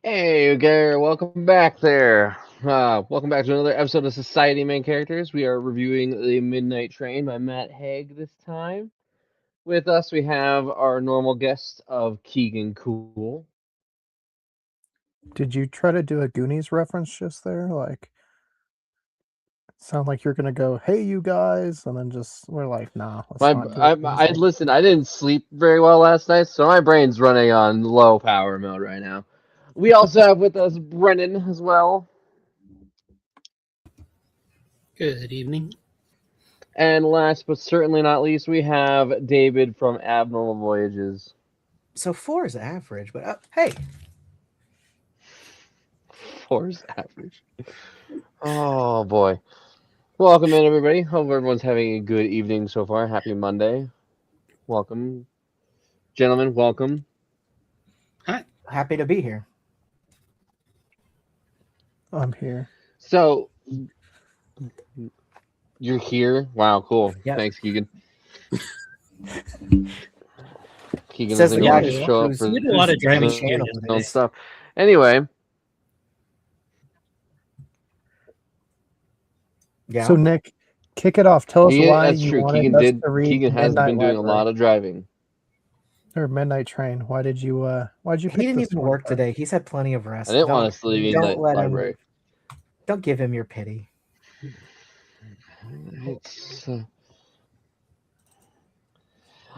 Hey, Gary, welcome back there. Welcome back to another episode of Society Main Characters. We are reviewing The Midnight Train by Matt Haig this time. With us, we have our normal guest of Keegan Cool. Did you try to do a Goonies reference just there? Sound like you're gonna go, "Hey, you guys," and then just we're like, "Nah, let's My, not do I, it." I listen. I didn't sleep very well last night, so my brain's running on low power mode right now. We also have with us Brennan as well, Good evening. and last but certainly not least, we have David from Abnormal Voyages. So 4 is average, but hey, Four's average. Oh boy. Welcome in, everybody. Hope everyone's having a good evening so far. Happy Monday. Welcome. Gentlemen, welcome. Hi. happy to be here. I'm here. So, you're here. Wow, cool. Yep. Thanks, Keegan. Keegan Says doesn't the guy just who's- show up who's- for You did a lot of who's driving his channel yesterday. with his own it. stuff. Anyway, Yeah. So Nick, kick it off. Tell us why that's you true. wanted Keegan us did. to read Keegan has Midnight been doing a Library lot of driving. or Midnight Train. Why'd you He pick didn't this even one, work Brett? today. He's had plenty of rest. I didn't want us to leave don't Midnight let Library. him. Don't give him your pity. It's,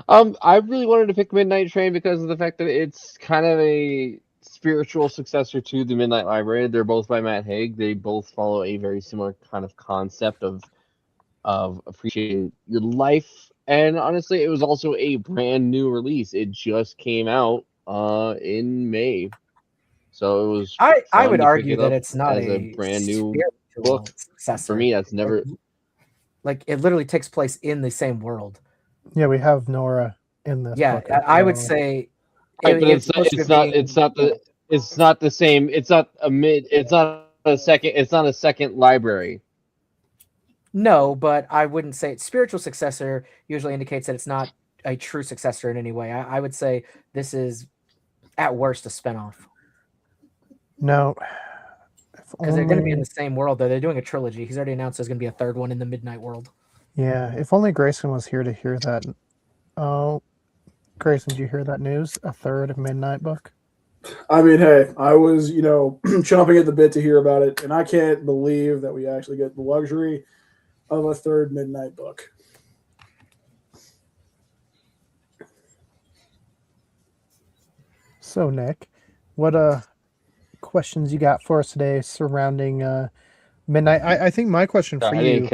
I really wanted to pick Midnight Train because of the fact that it's kind of a spiritual successor to the Midnight Library. They're both by Matt Haig. They both follow a very similar kind of concept of appreciating your life. And honestly, it was also a brand new release. It just came out in May, so it was I fun would to pick argue it that up it's not as a a brand new spiritual book. successor. For me, that's never. Like it literally takes place in the same world. Yeah, we have Nora in this Yeah, book. as I would well. say. Right, but It's it's not the same. It's not a mid. It's not a second. It's not a second library. No, but I wouldn't say it's spiritual successor. Usually indicates that it's not a true successor in any way. I would say this is at worst a spinoff. No, Because they're going to be in the same world, though. They're doing a trilogy. He's already announced there's going to be a third one in the Midnight World. Yeah, if only Grayson was here to hear that. Oh, Grayson, did you hear that news? A third Midnight book. I mean, hey, I was, chomping at the bit to hear about it, and I can't believe that we actually get the luxury of a third Midnight book. So, Nick, what questions you got for us today surrounding Midnight? I think my question for you.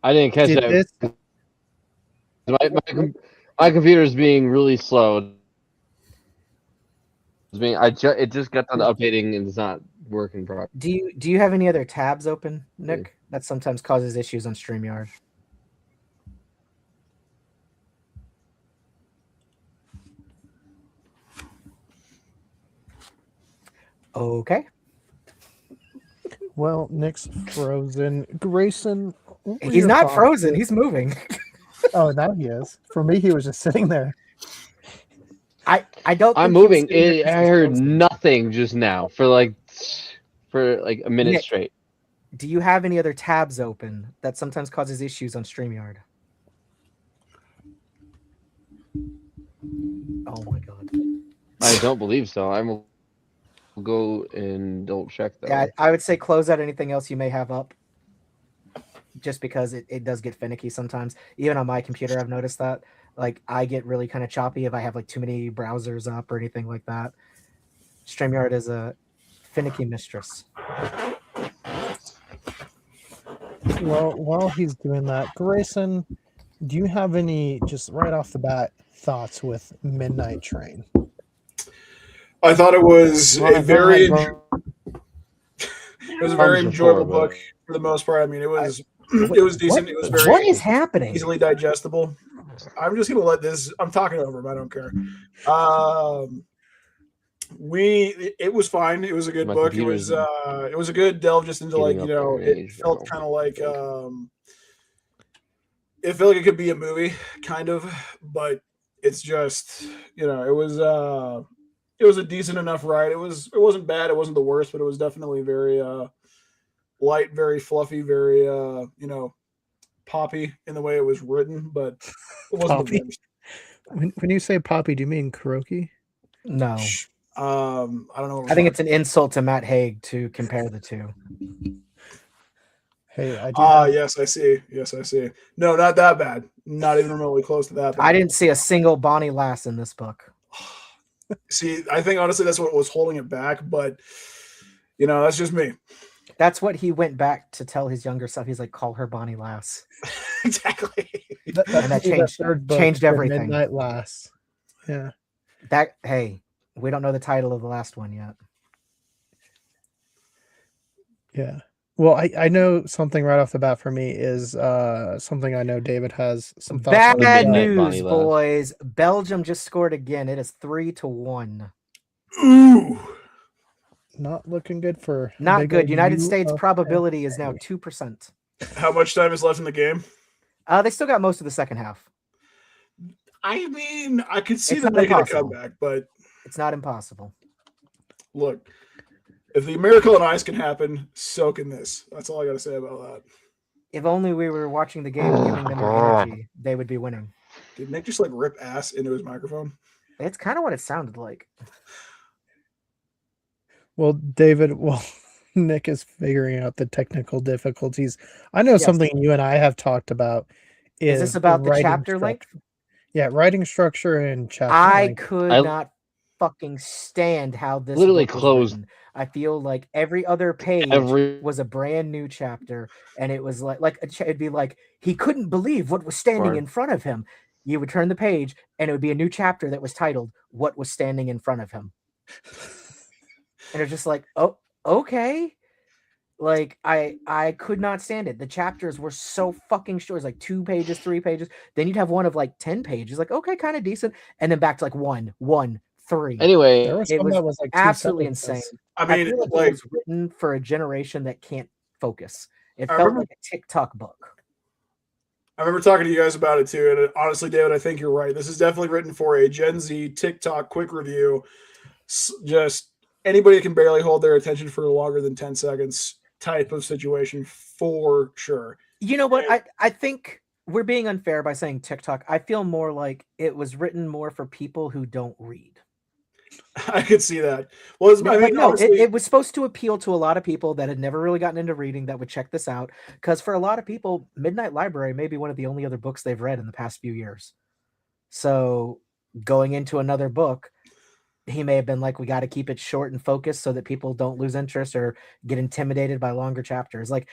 I didn't catch Did that. this- My computer is being really slow. It just got done updating and it's not working properly. Do you have any other tabs open, Nick? That sometimes causes issues on StreamYard. Okay. Well, Nick's frozen. Grayson, what were He's your not thoughts frozen. with- He's moving. Oh, now he is. For me, he was just sitting there. I don't. I'm think he was moving. sitting there 'cause I he's heard frozen. nothing just now for like a minute Nick. straight. Do you have any other tabs open that sometimes causes issues on StreamYard? Oh my god. I don't believe so. I will go and double check though. Yeah, I would say close out anything else you may have up. Just because it does get finicky sometimes. Even on my computer, I've noticed that. Like, I get really kind of choppy if I have like too many browsers up or anything like that. StreamYard is a finicky mistress. Well, while he's doing that, Grayson, do you have any, just right off the bat, thoughts with Midnight Train? I thought it was Well, a I've very, not it was a very enjoyable book for the most part. I mean, it was decent. It was very What is happening? easily digestible. I'm just gonna let this. I'm talking over him. I don't care. It was fine. It was a good My book. It computer's was a good delve just into getting up there in it age felt now. kind of like it felt like it could be a movie, kind of, but it's just it was it was a decent enough ride. It wasn't bad. It wasn't the worst, but it was definitely very light, very fluffy, very poppy in the way it was written. But it wasn't Poppy? the worst. When you say poppy, do you mean karaoke? No, I don't know. I think it's an insult to Matt Haig to compare the two. Hey, I do. Yes, I see. Yes, I see. No, not that bad. Not even remotely close to that bad. I didn't see a single Bonnie Lass in this book. See, I think honestly that's what was holding it back, but that's just me. That's what he went back to tell his younger self. He's like, call her Bonnie Lass. Exactly. And that changed everything. Midnight Lass. Yeah. Hey, we don't know the title of the last one yet. Yeah. Well, I know something right off the bat for me is something I know David has some thoughts on. Bad Midnight news, Bonnie Lass. boys. Belgium just scored again. It is 3-1. Ooh. Not looking good for Not big good. old United States UFA. probability is now 2%. How much time is left in the game? They still got most of the second half. I mean, I could see It's them not making a impossible. comeback, but It's not impossible. look, if the miracle on ice can happen, so can this. That's all I got to say about that. If only we were watching the game and giving them more energy, they would be winning. Did Nick just rip ass into his microphone? It's kind of what it sounded like. Well, David, Nick is figuring out the technical difficulties. I know something you and I have talked about. Is this about the writing chapter length? structure. Yeah, writing structure and chapter I length. could not fucking stand how this literally book was closed. written. I feel like every other page was a brand new chapter, and it was it'd be like he couldn't believe what was standing in front of him. You would turn the page, and it would be a new chapter that was titled "What Was Standing in Front of Him," and it's just like, oh, okay. Like I could not stand it. The chapters were so fucking short. It's like 2 pages, 3 pages. Then you'd have one of like 10 pages. Like, okay, kind of decent. And then back to like 1, 3. Anyway, There was it some was that was like absolutely insane. I mean, feel like it was written for a generation that can't focus. It felt like a TikTok book. I remember talking to you guys about it too. And honestly, David, I think you're right. This is definitely written for a Gen Z TikTok quick review. Just anybody that can barely hold their attention for longer than 10 seconds type of situation for sure. You know what? I think we're being unfair by saying TikTok. I feel more like it was written more for people who don't read. I could see that. Well, it was supposed to appeal to a lot of people that had never really gotten into reading that would check this out. Because for a lot of people, Midnight Library may be one of the only other books they've read in the past few years. So going into another book, he may have been like, we got to keep it short and focused so that people don't lose interest or get intimidated by longer chapters. Like,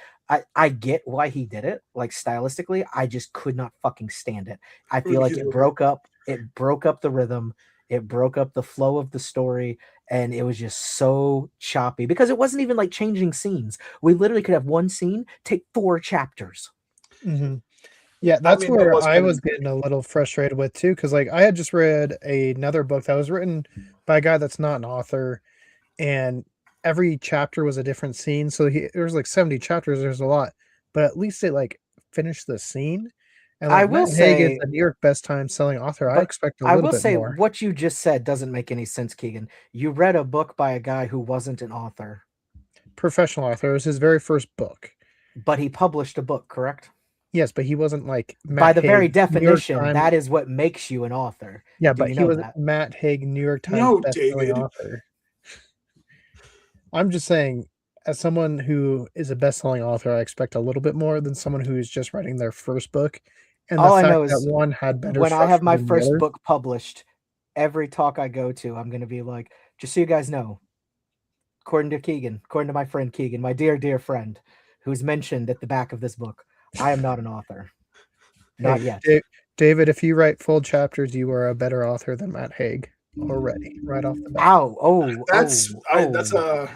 I get why he did it. Like, stylistically, I just could not fucking stand it. I feel like it broke up the rhythm. It broke up the flow of the story. And it was just so choppy because it wasn't even like changing scenes. We literally could have one scene take 4 chapters. Mm-hmm. Yeah, that's where I was getting a little frustrated with too, because like I had just read another book that was written by a guy that's not an author, and every chapter was a different scene. So there's like 70 chapters. There's a lot, but at least it like finished the scene. And like, I will Matt say, Haig is the New York best time selling author. I expect a little bit more. I will say what you just said doesn't make any sense, Keegan. You read a book by a guy who wasn't an author. Professional author. It was his very first book. But he published a book, correct? Yes, but he wasn't like Matt by the Haig, very definition. That is what makes you an author. Yeah, but he was Matt Haig, New York Times best-selling author. I'm just saying, as someone who is a best-selling author, I expect a little bit more than someone who is just writing their first book. And all the fact I know is that one had better. When I have my first book published, every talk I go to, I'm going to be like, just so you guys know, according to my friend Keegan, my dear friend, who's mentioned at the back of this book, I am not an author. Not yet. David, if you write full chapters, you are a better author than Matt Haig already, right off the bat. Ow. That's a...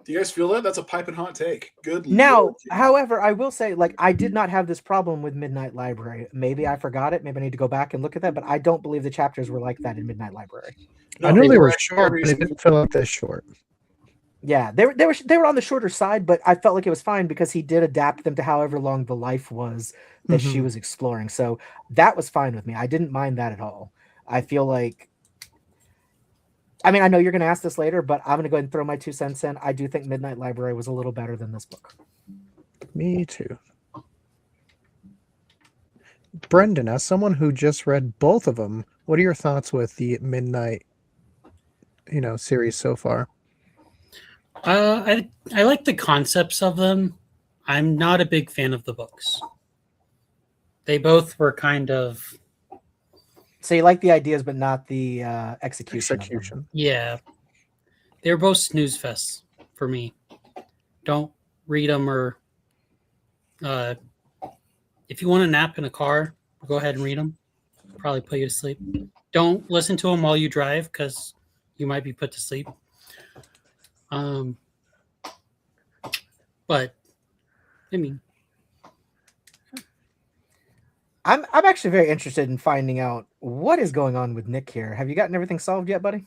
Do you guys feel that? That's a piping hot take. Good. Now, Lord. However, I will say, like, I did not have this problem with Midnight Library. Maybe I forgot it. Maybe I need to go back and look at that. But I don't believe the chapters were like that in Midnight Library. No, I know they were short, but they didn't feel like this short. Yeah, they were on the shorter side, but I felt like it was fine because he did adapt them to however long the life was that she was exploring. So that was fine with me. I didn't mind that at all. I feel like I mean, I know you're going to ask this later, but I'm going to go ahead and throw my 2 cents in. I do think Midnight Library was a little better than this book. Me too. Brendan, as someone who just read both of them, what are your thoughts with the Midnight, series so far? I like the concepts of them. I'm not a big fan of the books. They both were kind of... So you like the ideas, but not the execution. Of them. Yeah. They were both snooze fests for me. Don't read them, or if you want to nap in a car, go ahead and read them. Probably put you to sleep. Don't listen to them while you drive, because you might be put to sleep. But I mean, I'm actually very interested in finding out what is going on with Nick here. Have you gotten everything solved yet, buddy?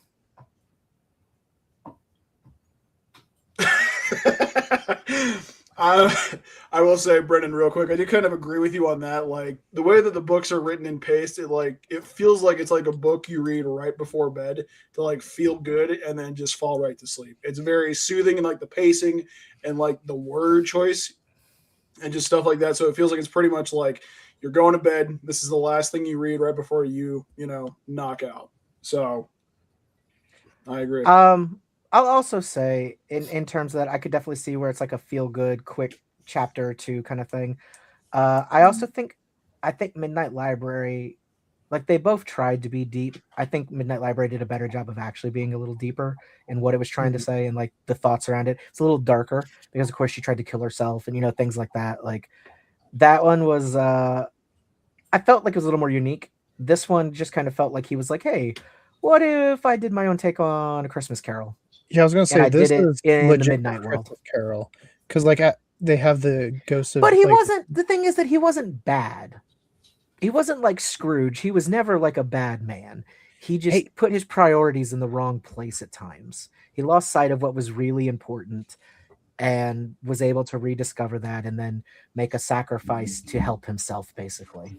I will say, Brendan, real quick, I do kind of agree with you on that. Like the way that the books are written and paced, it feels like it's like a book you read right before bed to like feel good and then just fall right to sleep. It's very soothing, and like the pacing and like the word choice and just stuff like that. So it feels like it's pretty much like you're going to bed. This is the last thing you read right before you knock out. So I agree. I'll also say in terms of that, I could definitely see where it's like a feel good, quick chapter or two kind of thing. I also think Midnight Library, like they both tried to be deep. I think Midnight Library did a better job of actually being a little deeper in what it was trying to say and like the thoughts around it. It's a little darker because of course she tried to kill herself and things like that. Like that one was I felt like it was a little more unique. This one just kind of felt like he was like, hey, what if I did my own take on A Christmas Carol? Yeah, I was going to say this is in legit the Midnight World. Carol, because like they have the ghost of. But he wasn't. The thing is that he wasn't bad. He wasn't like Scrooge. He was never like a bad man. He just put his priorities in the wrong place at times. He lost sight of what was really important, and was able to rediscover that, and then make a sacrifice to help himself, basically.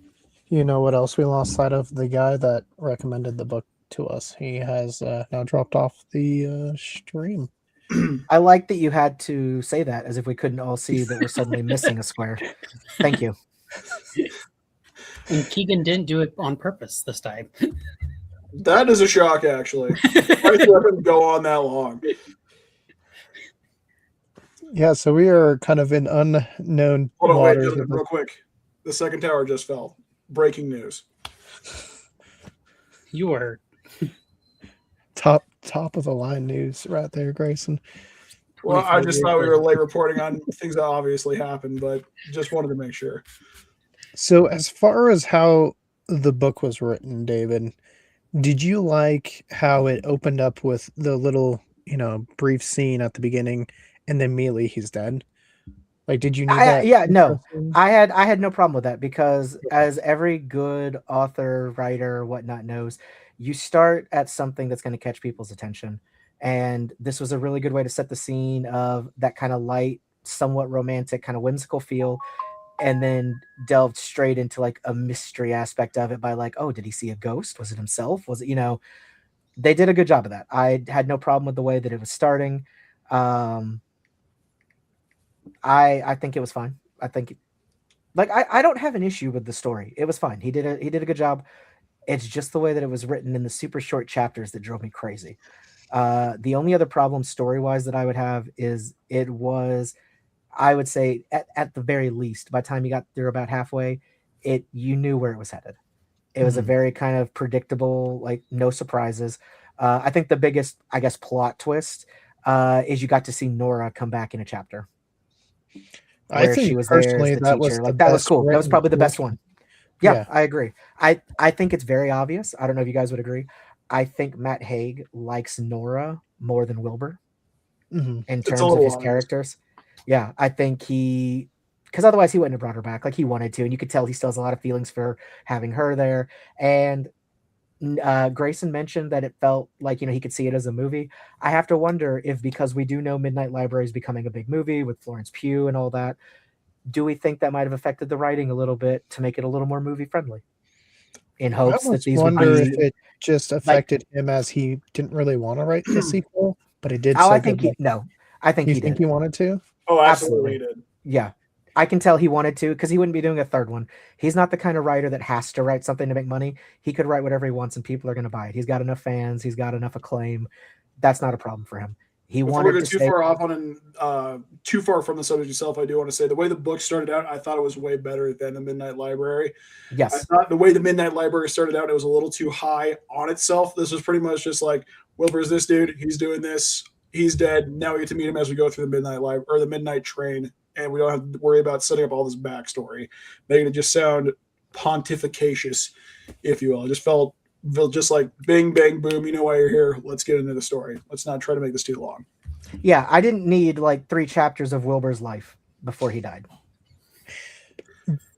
You know what else we lost sight of? The guy that recommended the book to us. He has now dropped off the stream. I like that you had to say that as if we couldn't all see that we're suddenly missing a square. Thank you. And Keegan didn't do it on purpose this time. That is a shock, actually. Why did it go on that long? Yeah, so we are kind of in unknown waters. Wait, real quick. The second tower just fell. Breaking news. You were top of the line news right there, Grayson. Well, I just thought we were late reporting on things that obviously happened, but just wanted to make sure. So as far as how the book was written, David, did you like how it opened up with the little, brief scene at the beginning and then immediately he's dead? Like, did you need that? Yeah, no. I had no problem with that because as every good author, writer, whatnot knows, you start at something that's going to catch people's attention. And this was a really good way to set the scene of that kind of light, somewhat romantic, kind of whimsical feel, and then delved straight into like a mystery aspect of it by like, oh, did he see a ghost? Was it himself? Was it, they did a good job of that. I had no problem with the way that it was starting. I think it was fine. I think I don't have an issue with the story. It was fine. He did a good job. It's just the way that it was written in the super short chapters that drove me crazy. The only other problem story-wise that I would have is it was, I would say at the very least, by the time you got through about halfway, you knew where it was headed. It was a very kind of predictable, like no surprises. I think the biggest, I guess, plot twist is you got to see Nora come back in a chapter. I think she was personally there as the teacher. That was cool. That was probably the best one. Yeah, I agree. I think it's very obvious. I don't know if you guys would agree. I think Matt Haig likes Nora more than Wilbur in terms of his characters. Yeah, I think because otherwise he wouldn't have brought her back like he wanted to, and you could tell he still has a lot of feelings for having her there. And Grayson mentioned that it felt like he could see it as a movie. I have to wonder if, because we do know Midnight Library is becoming a big movie with Florence Pugh and all that, do we think that might have affected the writing a little bit to make it a little more movie friendly? in hopes that these I would wonder be. if it just affected him as he didn't really want to write the sequel, but he did. Oh, so I think good. I think You he think did. he wanted to? Oh, absolutely he did. Yeah. I can tell he wanted to because he wouldn't be doing a third one. He's not the kind of writer that has to write something to make money. He could write whatever he wants and people are going to buy it. He's got enough fans. He's got enough acclaim. That's not a problem for him. He Before wanted we go to too stay. far off on too far from the subject itself, I do want to say the way the book started out, I thought it was way better than the Midnight Library. I Yes. thought the way the Midnight Library started out, it was a little too high on itself. This was pretty much just like, Wilbur's this dude, he's doing this, he's dead. Now we get to meet him as we go through the Midnight Library or the Midnight Train, and we don't have to worry about setting up all this backstory, making it just sound pontificatious, if you will. It just felt just like bing, bang, boom. You know why you're here. Let's get into the story. Let's not try to make this too long. Yeah, I didn't need like 3 chapters of Wilbur's life before he died.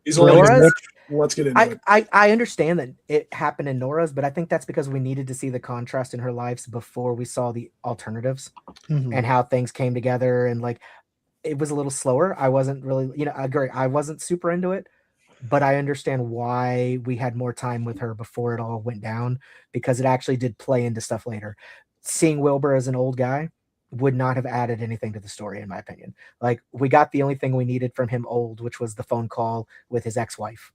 He's only Nora's, let's get into it. I understand that it happened in Nora's, but I think that's because we needed to see the contrast in her lives before we saw the alternatives and how things came together. And like, it was a little slower. I wasn't really, I agree. I wasn't super into it, but I understand why we had more time with her before it all went down, because it actually did play into stuff later. Seeing Wilbur as an old guy would not have added anything to the story, in my opinion. Like, we got the only thing we needed from him old, which was the phone call with his ex-wife.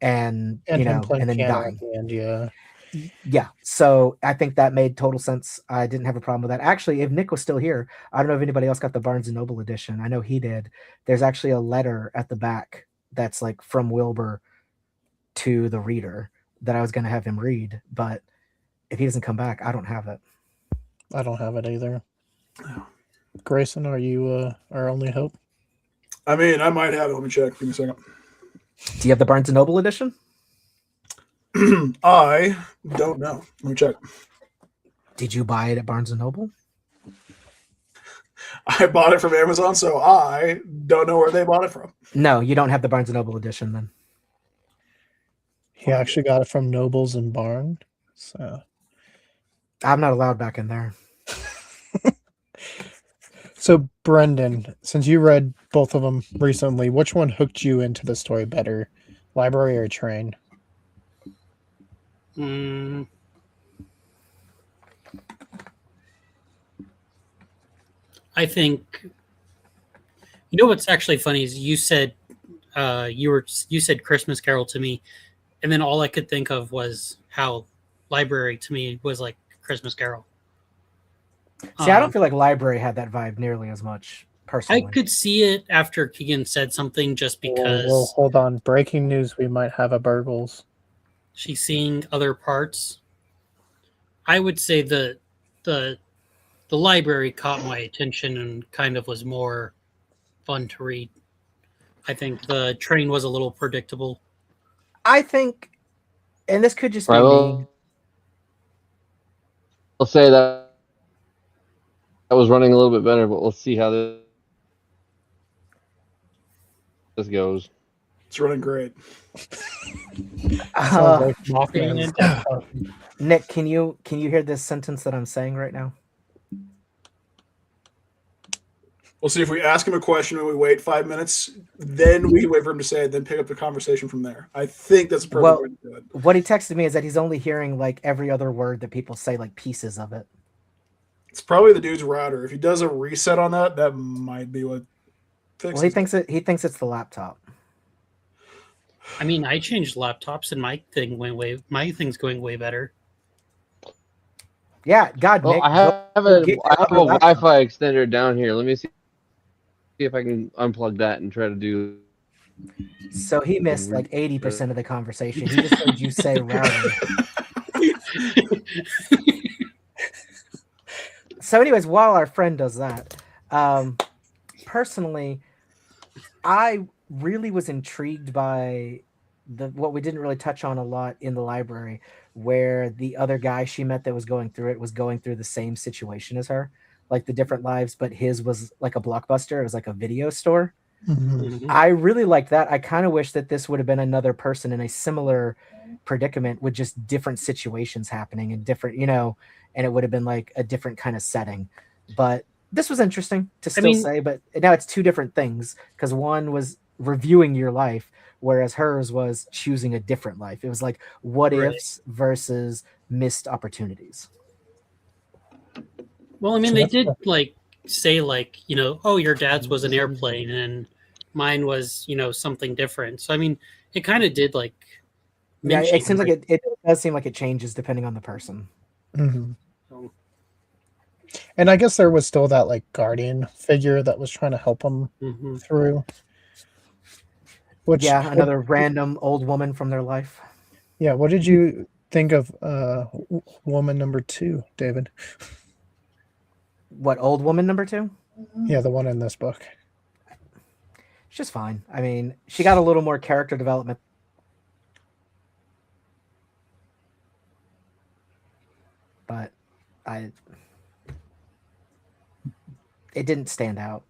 And him playing and then piano dying. at the end, yeah. Yeah. So I think that made total sense. I didn't have a problem with that. Actually, if Nick was still here, I don't know if anybody else got the Barnes & Noble edition. I know he did. There's actually a letter at the back that's like from Wilbur to the reader that I was going to have him read. But if he doesn't come back, I don't have it. I don't have it either. Grayson, are you our only hope? I mean, I might have it. Let me check. Give me a second. Do you have the Barnes & Noble edition? I don't know. Let me check. Did you buy it at Barnes & Noble? I bought it from Amazon, so I don't know where they bought it from. No, you don't have the Barnes & Noble edition then. He actually got it from Nobles and Barn. So I'm not allowed back in there. So Brendan, since you read both of them recently, which one hooked you into the story better, library or train? I think, what's actually funny is you said you said Christmas Carol to me, and then all I could think of was how library to me was like Christmas Carol. See, I don't feel like library had that vibe nearly as much, personally. I could see it after Keegan said something, just because. Well, hold on. Breaking news: we might have a burgles. She's seeing other parts. I would say the library caught my attention and kind of was more fun to read. I think the train was a little predictable. I think, and this could just be me. I'll say that was running a little bit better, but we'll see how this goes. It's running great. Nick, can you hear this sentence that I'm saying right now? We'll see if we ask him a question and we wait 5 minutes, then we can wait for him to say it, then pick up the conversation from there. I think that's a perfect way to do it. What he texted me is that he's only hearing like every other word that people say, like pieces of it. It's probably the dude's router. If he does a reset on that, that might be what fixes Well, he thinks it's the laptop. I mean, I changed laptops and my thing's going way better. Yeah, God, well, Nick. I have a Wi-Fi extender down here. Let me see if I can unplug that and try to do. So he missed like 80% of the conversation. He just heard you say router. So, anyways, while our friend does that, personally, I really was intrigued by what we didn't really touch on a lot in the library, where the other guy she met that was going through the same situation as her, like the different lives, but his was like a Blockbuster. It was like a video store. Mm-hmm. I really liked that. I kind of wish that this would have been another person in a similar predicament with just different situations happening and different, and it would have been like a different kind of setting. But this was interesting to still say, but now it's two different things, because one was reviewing your life, whereas hers was choosing a different life. It was like what Right. ifs versus missed opportunities. Well, I mean, So they that's did the- like say like, you know, oh, your dad's was an airplane and mine was, you know, something different. So I mean, it kind of did like Yeah, mention it seems like it does seem like it changes depending on the person. Mhm. So, And I guess there was still that like guardian figure that was trying to help him mhm. through. Which Yeah, another random old woman from their life. yeah, what did you think of woman number 2, David? What, old woman number 2? Yeah, the one in this book. It's just fine. I mean, she got a little more character development. But it didn't stand out.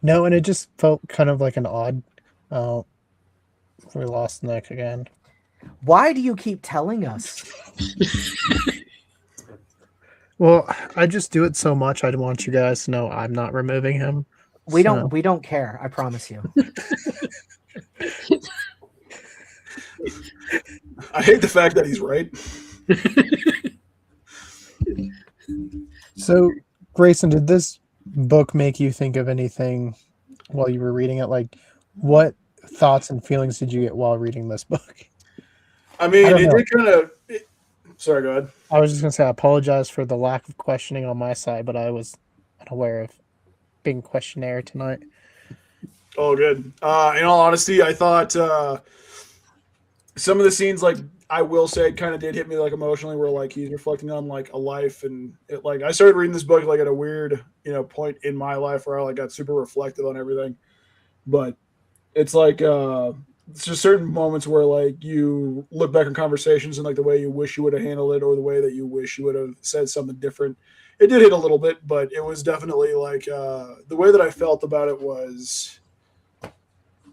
No, and it just felt kind of like an odd we lost Nick again. Why do you keep telling us? Well, I just do it so much. I want you guys to know I'm not removing him. We So- don't care, I promise you. I hate the fact that he's right. So, Grayson, did this book make you think of anything while you were reading it? Like, what thoughts and feelings did you get while reading this book? I mean, I don't it know. did kind of. Sorry, go ahead. I was just going to say I apologize for the lack of questioning on my side, but I was unaware of being questionnaire tonight. Oh, good. In all honesty, I thought some of the scenes, like I will say, kind of did hit me like emotionally, where like he's reflecting on like a life, and it like I started reading this book like at a weird point in my life where I like got super reflective on everything. But it's like it's just certain moments where like you look back on conversations and like the way you wish you would have handled it, or the way that you wish you would have said something different. It did hit a little bit, but it was definitely like the way that I felt about it was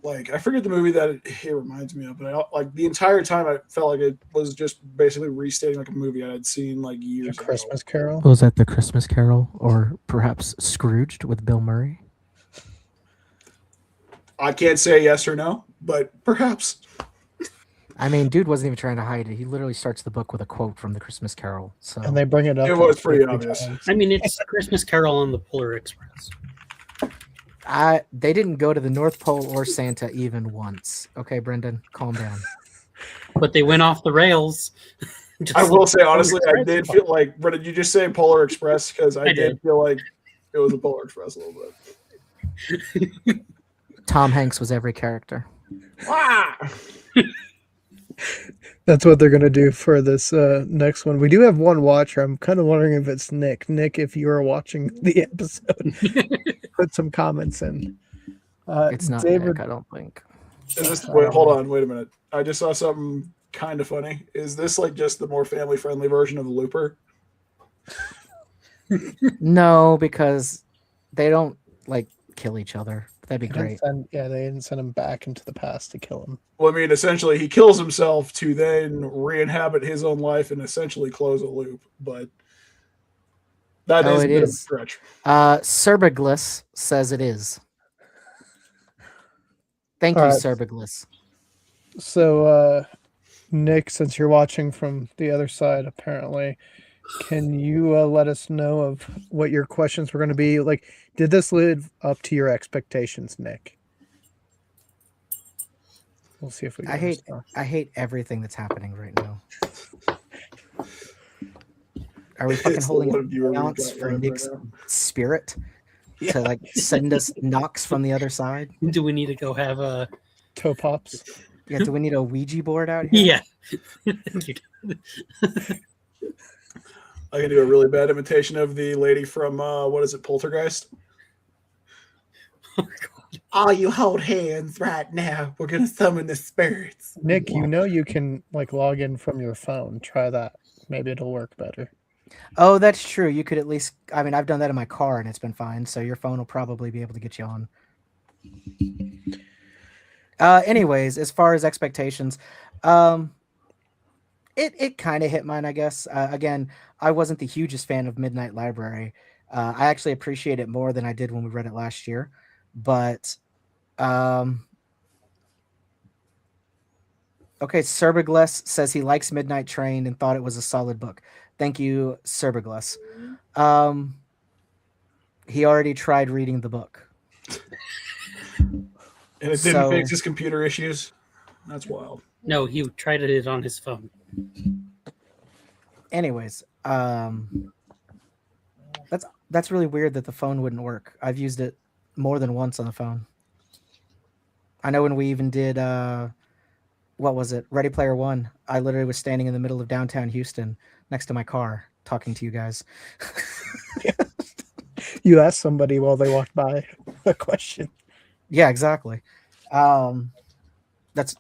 like I forget the movie that it reminds me of, but like the entire time I felt like it was just basically restating like a movie I had seen like A years ago. Christmas Carol? Was that The Christmas Carol or perhaps Scrooged with Bill Murray? I can't say yes or no, but perhaps. I mean, dude wasn't even trying to hide it. He literally starts the book with a quote from the Christmas Carol. So And they bring it up. It was like pretty 3 obvious. times. I mean, it's Christmas Carol on the Polar Express. they didn't go to the North Pole or Santa even once. Okay, Brendan, calm down. But they went off the rails. Just I will like say honestly, Polar I Express. did feel like. But did you just say Polar Express? Because I I did did. feel like it was a Polar Express a little bit. Tom Hanks was every character. Ah! That's what they're going to do for this next one. We do have one watcher. I'm kind of wondering if it's Nick. Nick, if you are watching the episode, put some comments in. It's not David. Nick, I don't think. Is this, wait, hold on, wait a minute. I just saw something kind of funny. Is this like just the more family friendly version of the Looper? No, because they don't like kill each other. That'd be They didn't great. they didn't send him back into the past to kill him. Well, I mean, essentially, he kills himself to then re-inhabit his own life and essentially close a loop. But that Oh, is a it bit of a is. stretch. Cerbiglis says it is. Thank you, All right. Cerbiglis. So, Nick, since you're watching from the other side, apparently, can you let us know of what your questions were going to be? Like, did this live up to your expectations, Nick? We'll see if we. I hate everything that's happening right now. Are we fucking It's the holding one viewer we've seance got for live Nick's right now. spirit to like send us knocks from the other side? Do we need to go have a? toe pops. Yeah, do we need a Ouija board out here? Yeah. I can do a really bad imitation of the lady from what is it, Poltergeist? All you hold hands right now. We're gonna summon the spirits. Nick, you know you can like log in from your phone. Try that. Maybe it'll work better. Oh, that's true. You could at least. I mean, I've done that in my car and it's been fine. So your phone will probably be able to get you on. Anyways, as far as expectations, it kind of hit mine, I guess. Again, I wasn't the hugest fan of Midnight Library. I actually appreciate it more than I did when we read it last year. But Okay, Cerbigles says he likes Midnight Train and thought it was a solid book. Thank you, Cerbigles. He already tried reading the book. And it didn't fix his computer issues. That's wild. No, he tried it on his phone. Anyways, that's really weird that the phone wouldn't work. I've used it more than once on the phone. I know when we even did what was it? Ready Player One. I literally was standing in the middle of downtown Houston next to my car talking to you guys. You asked somebody while they walked by a question. Yeah, exactly. That's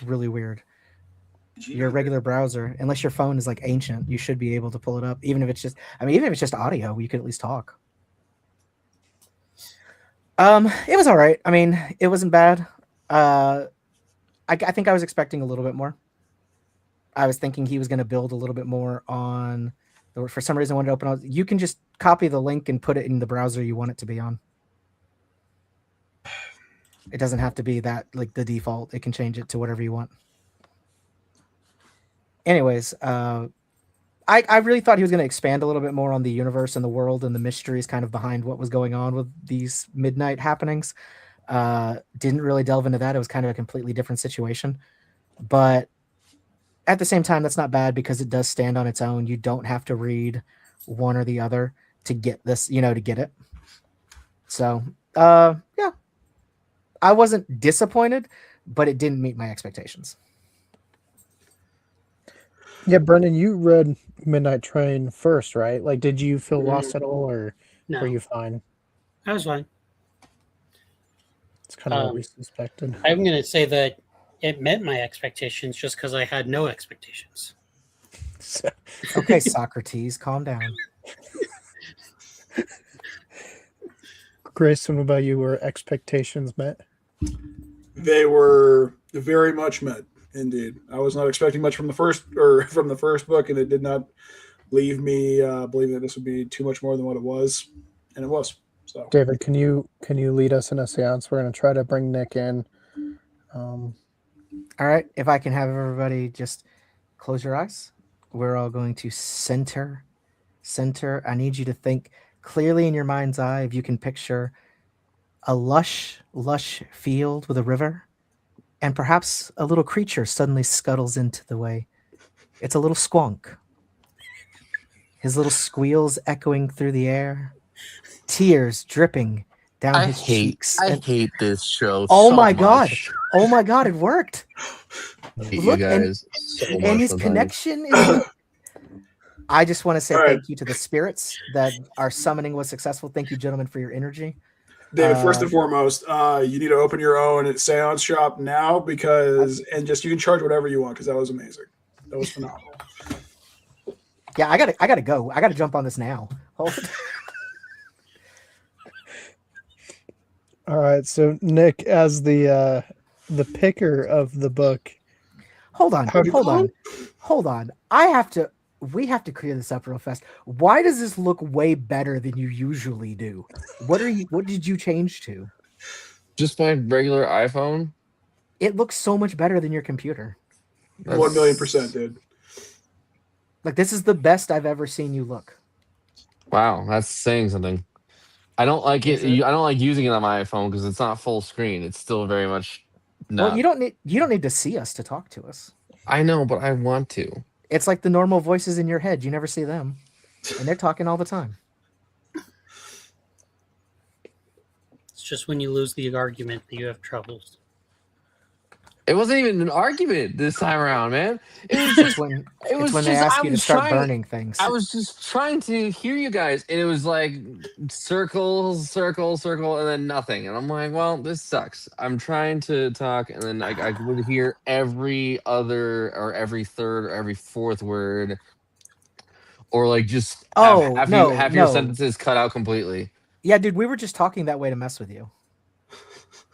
really weird. Your regular browser, unless your phone is like ancient, you should be able to pull it up. Even if it's just, even if it's just audio, you could at least talk. It was all right. I mean, it wasn't bad. I think I was expecting a little bit more. I was thinking he was going to build a little bit more on. For some reason, I wanted to open. You can just copy the link and put it in the browser you want it to be on. It doesn't have to be that like the default. It can change it to whatever you want. Anyways, I really thought he was going to expand a little bit more on the universe and the world and the mysteries kind of behind what was going on with these midnight happenings. Didn't really delve into that. It was kind of a completely different situation. But at the same time, that's not bad because it does stand on its own. You don't have to read one or the other to get this, to get it. So, yeah. I wasn't disappointed, but it didn't meet my expectations. Yeah, Brendan, you read Midnight Train first, right? Like, did you feel lost at all, or No. were you fine? I was fine. It's kind of what we suspected. I'm going to say that it met my expectations just because I had no expectations. Okay, Socrates, calm down. Grayson, what about you? Were expectations met? They were very much met. Indeed, I was not expecting much from the first book, and it did not leave me believing that this would be too much more than what it was, and it was. So, David, can you lead us in a seance? We're going to try to bring Nick in. All right, if I can have everybody just close your eyes, we're all going to center. I need you to think clearly in your mind's eye. If you can picture a lush field with a river. And perhaps a little creature suddenly scuttles into the way. It's a little squonk. His little squeals echoing through the air. Tears dripping down his cheeks. I hate this show Oh so my much. god. Oh my god, it worked. I hate Look, you guys so much and his sometimes. connection is... I just want to say All right. thank you to the spirits that our summoning was successful. Thank you, gentlemen, for your energy. David, first and foremost, you need to open your own seance shop now and you can charge whatever you want because that was amazing. That was phenomenal. Yeah, I gotta go. I gotta jump on this now. Hold. All right, so Nick, as the picker of the book, Hold on. We have to clear this up real fast. Why does this look way better than you usually do? What did you change to? Just my regular iPhone. It looks so much better than your computer. 1,000,000%, dude. Like, this is the best I've ever seen you look. Wow, that's saying something. I don't like it. I don't like using it on my iPhone because it's not full screen. It's still very much. Well, you don't need to see us to talk to us. I know, but I want to. It's like the normal voices in your head. You never see them, and they're talking all the time. It's just when you lose the argument that you have troubles. It wasn't even an argument this time around, man. It was just when they ask you to start burning things. I was just trying to hear you guys, and it was like circle, and then nothing. And I'm like, well, this sucks. I'm trying to talk, and then I would hear every other or every third or every fourth word, or like just have your sentences cut out completely. Yeah, dude, we were just talking that way to mess with you.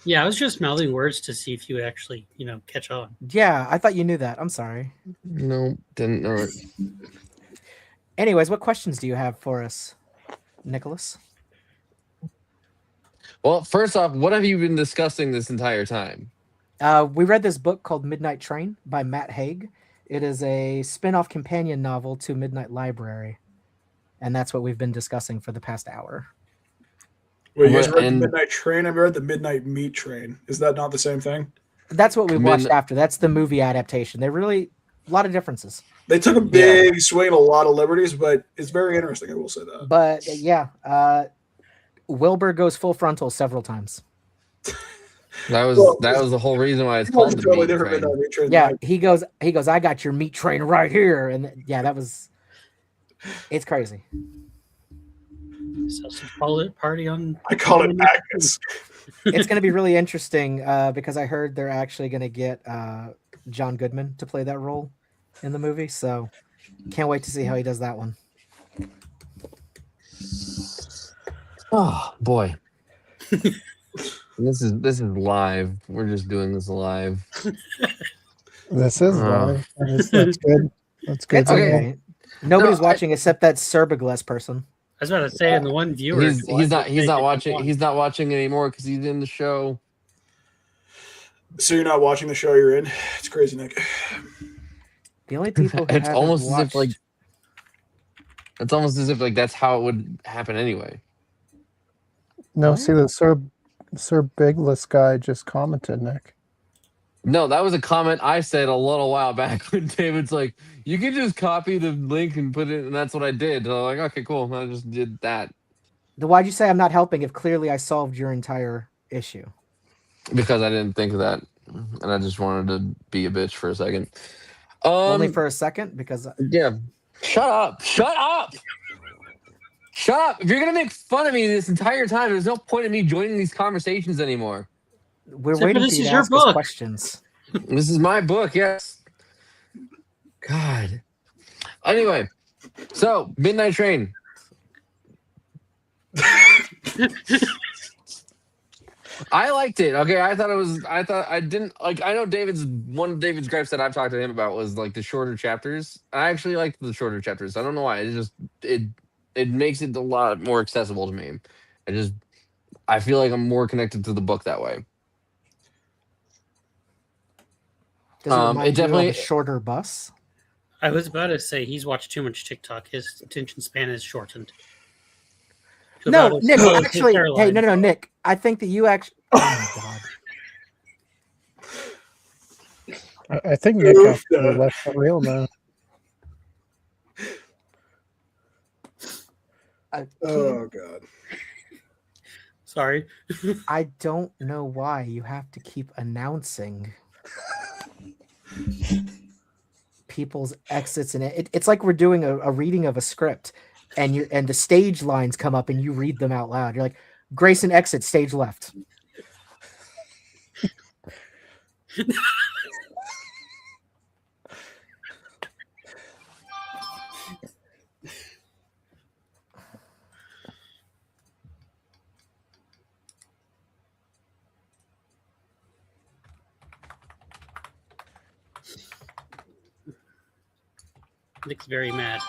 Yeah, I was just mouthing words to see if you actually, catch on. Yeah, I thought you knew that. I'm sorry. No, didn't know it. Anyways, what questions do you have for us, Nicholas? Well, first off, what have you been discussing this entire time? We read this book called Midnight Train by Matt Haig. It is a spin-off companion novel to Midnight Library, and that's what we've been discussing for the past hour. Wait, you guys read the Midnight Train? I've read the Midnight Meat Train. Is that not the same thing? That's what we watched after. That's the movie adaptation. They're really a lot of differences. They took a big swing and a lot of liberties, but it's very interesting. I will say that. But Wilbur goes full frontal several times. That was the whole reason why it's called the totally different Midnight Train. Yeah, he goes, I got your meat train right here, and it's crazy. Sausage party on. I call it Agnes. It's going to be really interesting because I heard they're actually going to get John Goodman to play that role in the movie. So can't wait to see how he does that one. Oh boy, this is live. We're just doing this live. This is live. That's good. That's good. It's okay. Nobody's watching except that Cerboglass person. I was about to say, and the one viewer. He's not watching. He's not watching anymore because he's in the show. So you're not watching the show you're in? It's crazy, Nick. The only people it's almost as if that's how it would happen anyway. No, see the Sir Bigless guy just commented, Nick. No, that was a comment I said a little while back when David's like, you can just copy the link and put it, and that's what I did. So I'm like, okay, cool. I just did that. Then why'd you say I'm not helping if clearly I solved your entire issue? Because I didn't think of that, and I just wanted to be a bitch for a second. Only for a second? Because yeah. Shut up. Shut up. Shut up. If you're going to make fun of me this entire time, there's no point in me joining these conversations anymore. We're waiting for you to ask us questions. This is my book, yes. God. Anyway, so Midnight Train. I liked it. Okay, I know one of David's gripes that I've talked to him about was like the shorter chapters. I actually liked the shorter chapters. I don't know why. It makes it a lot more accessible to me. I feel like I'm more connected to the book that way. Does it remind you of a shorter bus? I was about to say he's watched too much TikTok. His attention span is shortened. No, Nick, actually, hey, no, Nick. I think that you actually. Oh my God. I think Nick actually left for real now. Oh God. Sorry. I don't know why you have to keep announcing people's exits in it. It's like we're doing a reading of a script, and the stage lines come up and you read them out loud. You're like, Grayson exits stage left. Nick's very mad.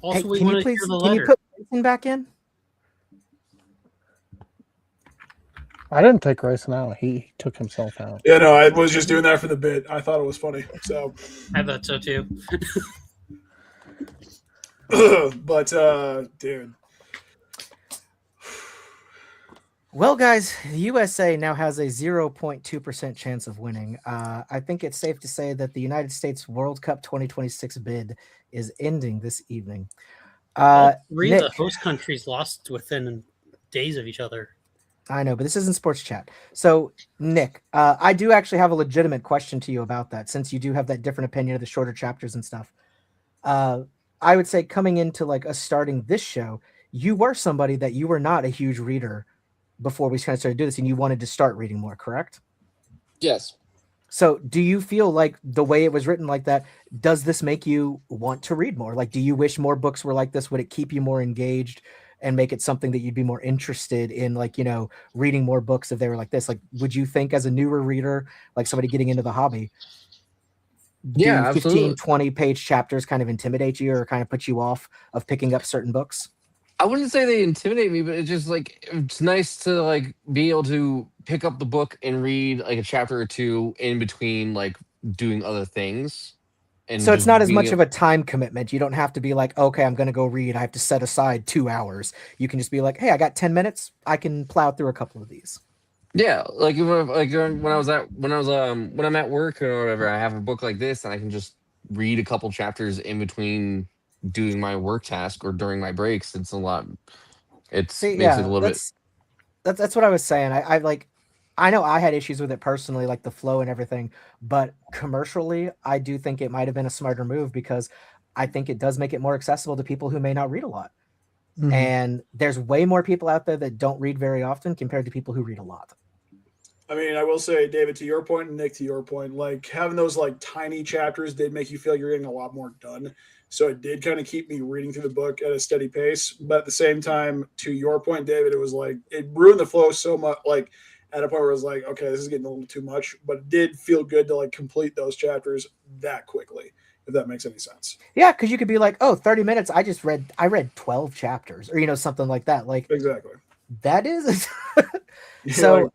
Also, hey, we want to hear the letter. Can you put Grayson back in? I didn't take Grayson out. He took himself out. Yeah, no, I was just doing that for the bit. I thought it was funny. So I thought so too. But dude. Well, guys, the USA now has a 0.2% chance of winning. I think it's safe to say that the United States World Cup 2026 bid is ending this evening. All three of the host countries lost within days of each other. I know, but this isn't sports chat. So, Nick, I do actually have a legitimate question to you about that, since you do have that different opinion of the shorter chapters and stuff. I would say coming into like us starting this show, you were somebody that you were not a huge reader before we kind of started doing this, and you wanted to start reading more, correct? Yes. So do you feel like the way it was written like that, does this make you want to read more? Like, do you wish more books were like this? Would it keep you more engaged? and make it something that you'd be more interested in, like, reading more books if they were like this? Like, would you think as a newer reader, like somebody getting into the hobby, Yeah, do 15, absolutely. 20 page chapters kind of intimidate you or kind of put you off of picking up certain books? I wouldn't say they intimidate me, but it's just like it's nice to like be able to pick up the book and read like a chapter or two in between like doing other things. And So it's just not as being much of a time commitment. You don't have to be like, okay, I'm going to go read. I have to set aside 2 hours. You can just be like, hey, I got 10 minutes. I can plow through a couple of these. Yeah, like when I'm at work or whatever, I have a book like this and I can just read a couple chapters in between doing my work task or during my breaks. It's a lot. See, Makes it a yeah, little bit. that's what I was saying. I know I had issues with it personally, like the flow and everything, but commercially, I do think it might have been a smarter move because I think it does make it more accessible to people who may not read a lot. Mhm. And there's way more people out there that don't read very often compared to people who read a lot. I mean, I will say, David, to your point, and Nick, to your point, like having those like tiny chapters did make you feel like you're getting a lot more done. So it did kind of keep me reading through the book at a steady pace. But at the same time, to your point, David, it was like it ruined the flow so much. Like at a point where it was like, okay, this is getting a little too much. But it did feel good to like complete those chapters that quickly, if that makes any sense. Yeah, because you could be like, oh, 30 minutes. I read 12 chapters or, something like that. Like, Exactly. that is. Yeah, So like,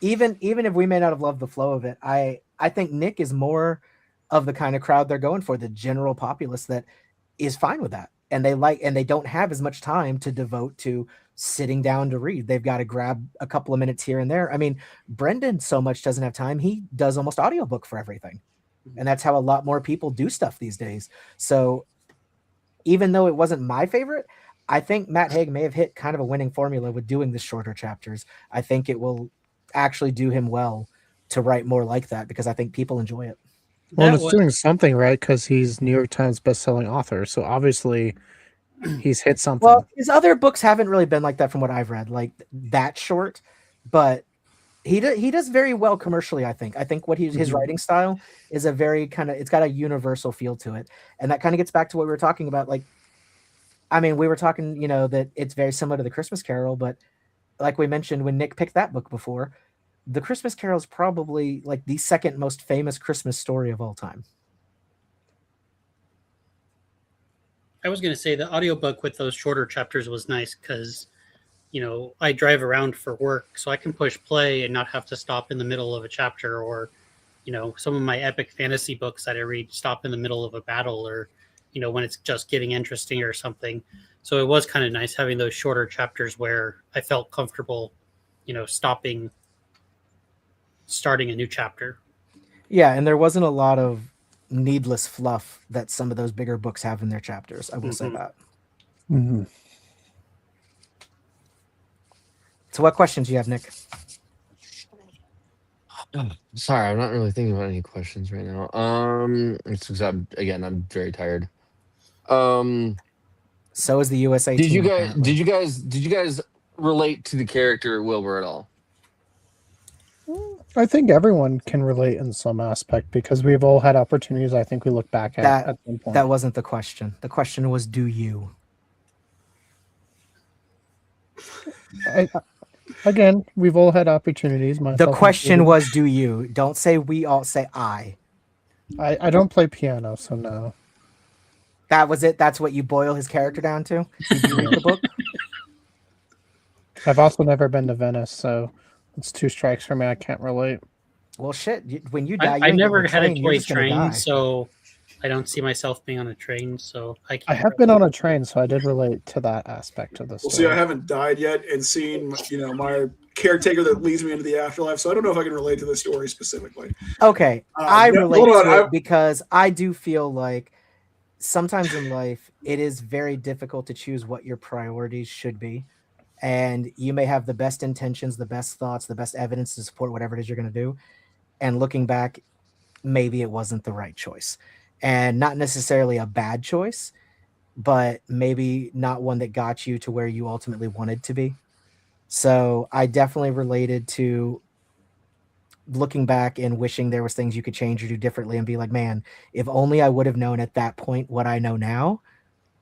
even if we may not have loved the flow of it, I think Nick is more of the kind of crowd they're going for, the general populace that is fine with that. And they don't have as much time to devote to sitting down to read. They've got to grab a couple of minutes here and there. I mean, Brendan so much doesn't have time. He does almost audiobook for everything. And that's how a lot more people do stuff these days. So even though it wasn't my favorite, I think Matt Haig may have hit kind of a winning formula with doing the shorter chapters. I think it will actually do him well to write more like that because I think people enjoy it. Well, and That it's was doing something right because he's New York Times bestselling author. So obviously he's hit something. Well, his other books haven't really been like that from what I've read, like that short, but he does very well commercially. I think what his writing style is a very kind of, it's got a universal feel to it. And that kind of gets back to what we were talking about. Like, I mean, we were talking, that it's very similar to the Christmas Carol, but like we mentioned when Nick picked that book before, the Christmas Carol is probably like the second most famous Christmas story of all time. I was going to say the audiobook with those shorter chapters was nice because, I drive around for work, so I can push play and not have to stop in the middle of a chapter or, some of my epic fantasy books that I read stop in the middle of a battle or, when it's just getting interesting or something. So it was kind of nice having those shorter chapters where I felt comfortable, starting a new chapter. Yeah, and there wasn't a lot of needless fluff that some of those bigger books have in their chapters. I will say that. Mm-hmm. So what questions do you have, Nick? Sorry, I'm not really thinking about any questions right now. It's because I'm very tired. So is the USA Did team. you guys? Apparently. Did you guys relate to the character Wilbur at all? I think everyone can relate in some aspect because we've all had opportunities. I think we look back at some point. That wasn't the question. The question was, do you? Again, we've all had opportunities. The question was, do you? Don't say we all, say I. I don't play piano, so no. That was it? That's what you boil his character down to? Did you read the book? I've also never been to Venice, so it's 2 strikes for me. I can't relate. Well, shit. When you die, I never had a toy train, train, so I don't see myself being on a train. So I have been on a train, so I did relate to that aspect of the story. Well, see, I haven't died yet and seen, my caretaker that leads me into the afterlife, so I don't know if I can relate to the story specifically. Okay, I relate to it because I do feel like sometimes in life it is very difficult to choose what your priorities should be. And you may have the best intentions, the best thoughts, the best evidence to support whatever it is you're going to do. And looking back, maybe it wasn't the right choice. And not necessarily a bad choice, but maybe not one that got you to where you ultimately wanted to be. So I definitely related to looking back and wishing there was things you could change or do differently and be like, man, if only I would have known at that point what I know now,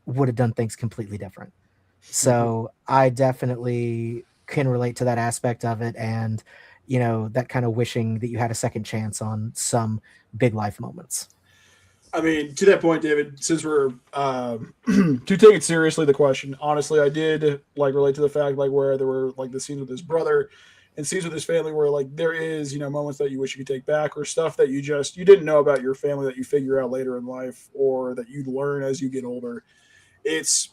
would have done things completely different. So I definitely can relate to that aspect of it, and that kind of wishing that you had a second chance on some big life moments. I mean, to that point, David, since we're to take it seriously, the question, honestly, I did like relate to the fact like where there were like the scenes with his brother and scenes with his family where like there is, moments that you wish you could take back or stuff that you didn't know about your family that you figure out later in life or that you learn as you get older. It's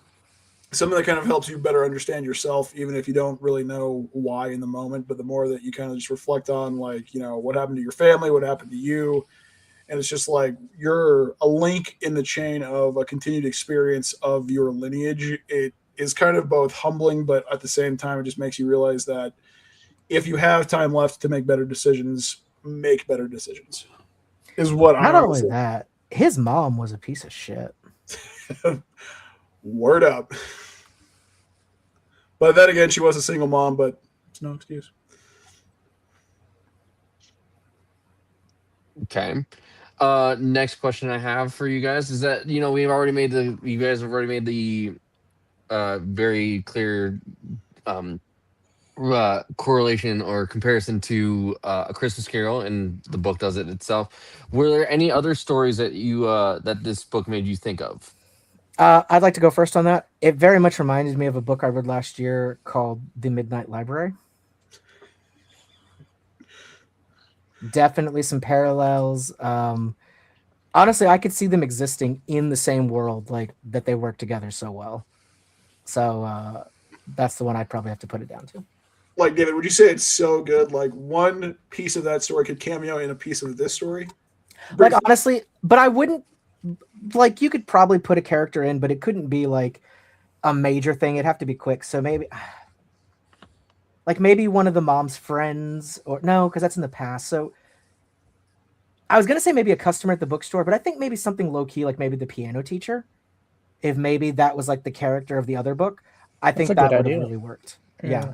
something that kind of helps you better understand yourself, even if you don't really know why in the moment. But the more that you kind of just reflect on, like, what happened to your family, what happened to you, and it's just like you're a link in the chain of a continued experience of your lineage. It is kind of both humbling, but at the same time, it just makes you realize that if you have time left to make better decisions, make better decisions. Is what I Not only honestly. that, his mom was a piece of shit. Word up. But then again, she was a single mom, but it's no excuse. Okay. Next question I have for you guys is that you guys have already made the very clear um correlation or comparison to A Christmas Carol, and the book does it itself. Were there any other stories that that this book made you think of? I'd like to go first on that. It very much reminded me of a book I read last year called The Midnight Library. Definitely some parallels. Honestly, I could see them existing in the same world, like that they work together so well. So that's the one I'd probably have to put it down to. Like, David, would you say it's so good? Like, one piece of that story could cameo in a piece of this story? Like, honestly, but I wouldn't, like, you could probably put a character in, but it couldn't be like a major thing. It'd have to be quick. So maybe, like, maybe one of the mom's friends, or no, because that's in the past. So I was gonna say maybe a customer at the bookstore, but I think maybe something low key, like maybe the piano teacher. If maybe that was like the character of the other book, I That's think a that good would have idea. really worked. Yeah,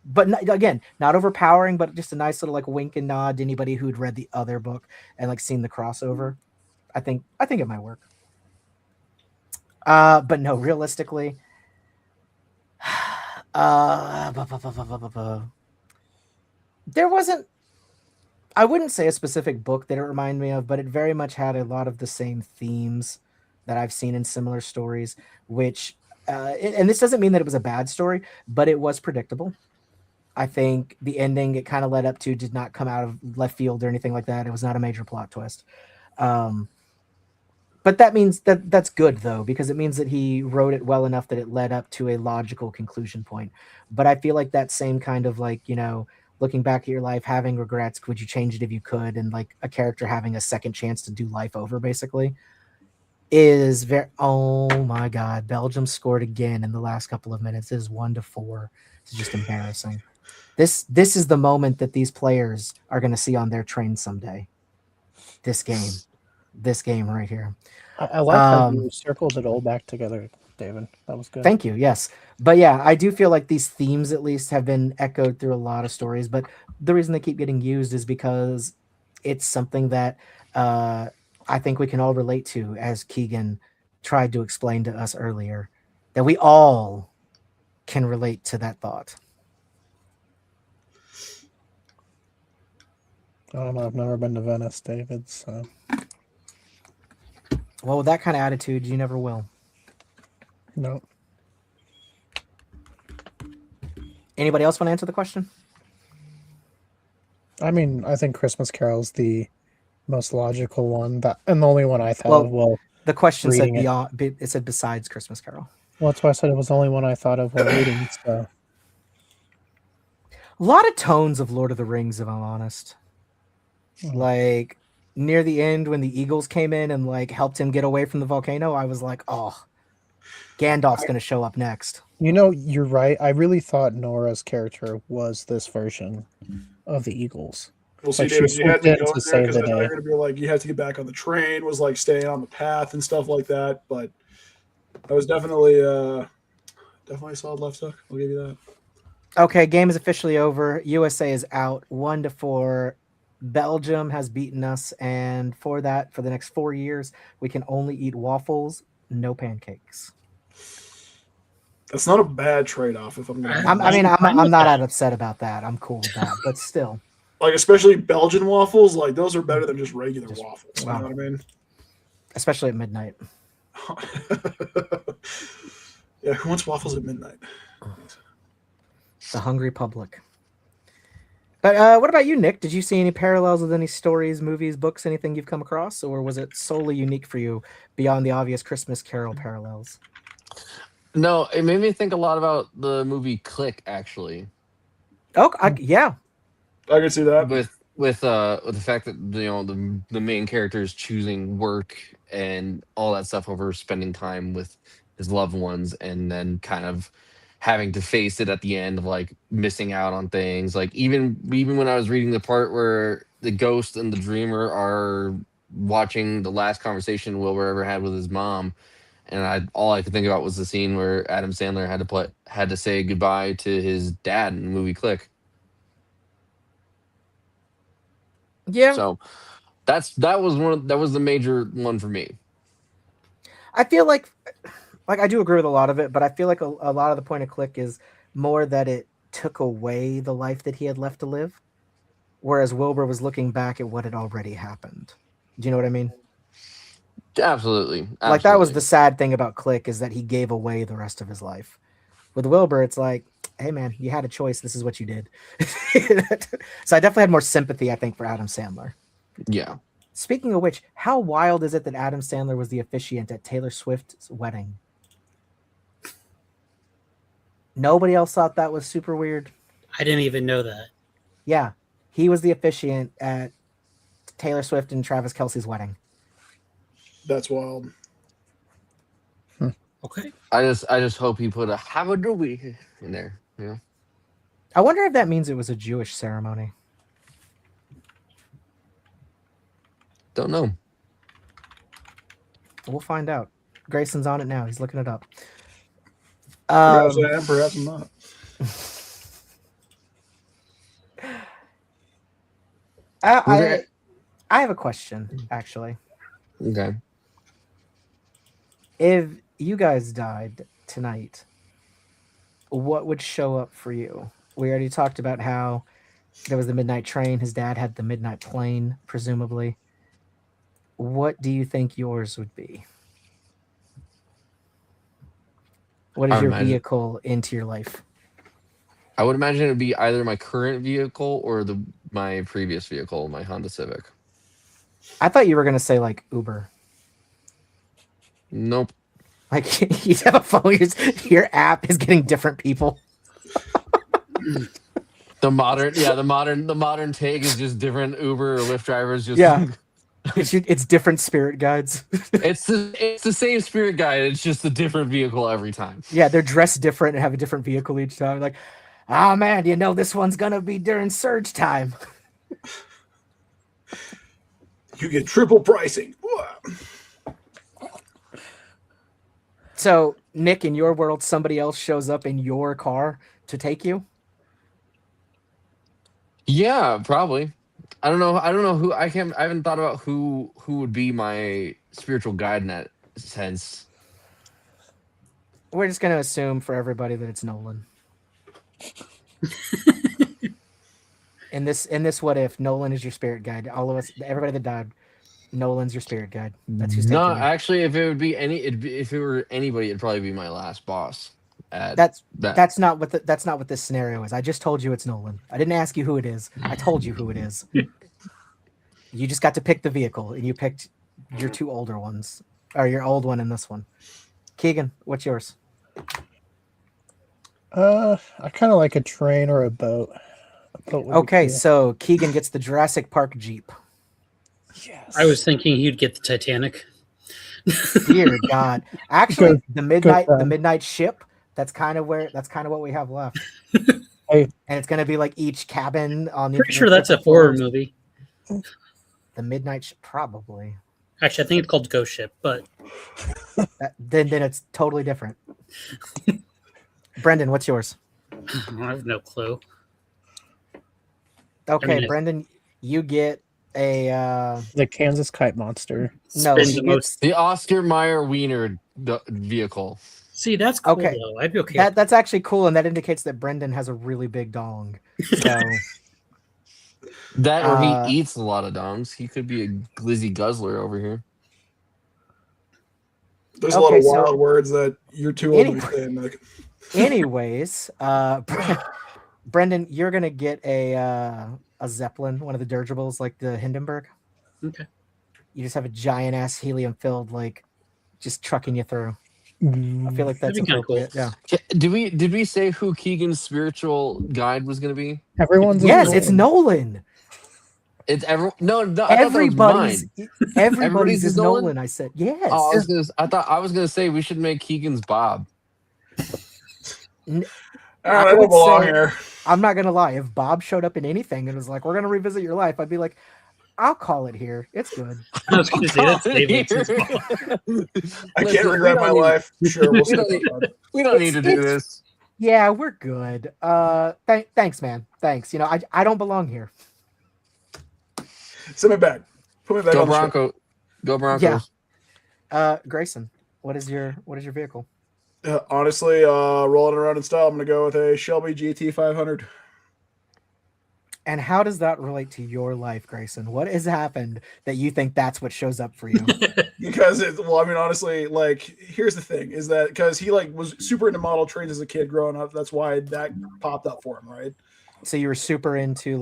but again, not overpowering, but just a nice little like wink and nod to anybody who'd read the other book and like seen the crossover. I think it might work. But no, realistically, there wasn't. I wouldn't say a specific book that it reminded me of, but it very much had a lot of the same themes that I've seen in similar stories. Which, and this doesn't mean that it was a bad story, but it was predictable. I think the ending it kind of led up to did not come out of left field or anything like that. It was not a major plot twist. But that means that's good though, because it means that he wrote it well enough that it led up to a logical conclusion point. But I feel like that same kind of like, looking back at your life, having regrets, would you change it if you could? And like a character having a second chance to do life over basically is very, oh my God, Belgium scored again in the last couple of minutes. It is 1-4. It's just embarrassing. This is the moment that these players are going to see on their train someday. This game right here. I like how you circled it all back together, David. That was good. Thank you. Yes. But yeah, I do feel like these themes at least have been echoed through a lot of stories. But the reason they keep getting used is because it's something that I think we can all relate to, as Keegan tried to explain to us earlier, that we all can relate to that thought. I don't know. I've never been to Venice, David. So, well, with that kind of attitude, you never will. no. Anybody else want to answer the question? I mean, I think Christmas Carol's the most logical one, and the only one I thought of. Well, the question said reading beyond. It said besides Christmas Carol. Well, that's why I said it was the only one I thought of while reading. So, a lot of tones of Lord of the Rings, if I'm honest. Like near the end when the Eagles came in and like helped him get away from the volcano, I was like, oh, Gandalf's going to show up next. You're right. I really thought Nora's character was this version of the Eagles. Well, see, David, you had to go in there because I thought you were going to be like, you have to get back on the train, was like staying on the path and stuff like that. But that was definitely a solid left hook. I'll give you that. Okay, game is officially over. USA is out 1-4. Belgium has beaten us, and for that, for the next 4 years, we can only eat waffles, no pancakes. That's not a bad trade-off. If I'm gonna, I'm not that upset about that. I'm cool with that, but still, like especially Belgian waffles, like those are better than just regular waffles. Wow. You know what I mean? Especially at midnight. Yeah, who wants waffles at midnight? The hungry public. But what about you, Nick? Did you see any parallels with any stories, movies, books, anything you've come across, or was it solely unique for you beyond the obvious Christmas Carol parallels? No, it made me think a lot about the movie Click, actually. Oh, yeah. I can see that. With the fact that the main character is choosing work and all that stuff over spending time with his loved ones, and then kind of having to face it at the end of like missing out on things. Like even when I was reading the part where the ghost and the dreamer are watching the last conversation Wilbur ever had with his mom, and all I could think about was the scene where Adam Sandler had to say goodbye to his dad in the movie Click. Yeah. So that was the major one for me. I feel like I do agree with a lot of it, but I feel like a lot of the point of Click is more that it took away the life that he had left to live, whereas Wilbur was looking back at what had already happened. Do you know what I mean? Absolutely. Like that was the sad thing about Click, is that he gave away the rest of his life. With Wilbur, it's like, hey man, you had a choice. This is what you did. So I definitely had more sympathy, I think, for Adam Sandler. Yeah. Speaking of which, how wild is it that Adam Sandler was the officiant at Taylor Swift's wedding? Nobody else thought that was super weird. I didn't even know that. Yeah, he was the officiant at Taylor Swift and Travis Kelce's wedding. That's wild. Okay. I just hope he put a "Have a good week" in there. Yeah. I wonder if that means it was a Jewish ceremony. Don't know. We'll find out. Grayson's on it now. He's looking it up. Perhaps I am, perhaps I'm not. I have a question, actually. Okay. If you guys died tonight, what would show up for you? We already talked about how there was the midnight train. His dad had the midnight plane, presumably. What do you think yours would be? What is your vehicle into your life? I would imagine it would be either my current vehicle or my previous vehicle, my Honda Civic. I thought you were going to say like Uber. Nope. Like you have a phone, your app is getting different people. The modern take is just different Uber or Lyft drivers. Just yeah, it's different spirit guides. it's the same spirit guide. It's just a different vehicle every time. Yeah, they're dressed different and have a different vehicle each time. Like, oh man, you know this one's gonna be during surge time. You get triple pricing. So, Nick, in your world, somebody else shows up in your car to take you? Yeah, probably. I don't know who I haven't thought about who would be my spiritual guide in that sense. We're just gonna assume for everybody that it's Nolan. in this what if Nolan is your spirit guide? All of us, everybody that died, Nolan's your spirit guide. That's who's taking you. Actually, if it were anybody, it'd probably be my last boss. That's not what this scenario is. I just told you it's Nolan. I didn't ask you who it is. I told you who it is. You just got to pick the vehicle, and you picked your two older ones, or your old one in this one. Keegan, what's yours? I kind of like a train or a boat. Okay, so Keegan gets the Jurassic Park Jeep. Yes. I was thinking you'd get the Titanic. Dear God! Actually, the midnight ship. That's kind of what we have left. Hey. And it's gonna be like each cabin on the. Pretty sure that's a horror movie. The midnight ship, probably. Actually, I think it's called Ghost Ship, but then it's totally different. Brendan, what's yours? I have no clue. Okay, Brendan, you get the Kansas Kite Monster. No, the Oscar Mayer Wiener vehicle. See, that's cool Okay. though. I'd be okay. That's actually cool, and that indicates that Brendan has a really big dong. So That or he eats a lot of dongs. He could be a glizzy guzzler over here. There's a lot of wild words that you're too old to be saying, Nick. Anyways, Brendan, you're gonna get a Zeppelin, one of the dirigibles, like the Hindenburg. Okay. You just have a giant ass helium-filled, like, just trucking you through. I feel like that's appropriate. Cool. Yeah. Did we say who Keegan's spiritual guide was going to be? Everyone's it's Nolan. It's no. Everybody's is Nolan. I said yes. Oh, I was gonna say we should make Keegan's Bob. I don't belong here. I'm not gonna lie. If Bob showed up in anything and was like, "We're gonna revisit your life," I'd be like, "I'll call it here. It's good." I was gonna say that's David's. I can't regret my life. Sure, we'll see. We don't need to do this. Yeah, we're good. Thanks, man. Thanks. You know, I don't belong here. Send me back. Put me back. Go Bronco. Go Broncos. Yeah. Grayson, what is your vehicle? Honestly, rolling around in style, I'm gonna go with a Shelby GT 500. And how does that relate to your life, Grayson? What has happened that you think that's what shows up for you? Because honestly, like, here's the thing: is that because he was super into model trains as a kid growing up, that's why that popped up for him, right? So you were super into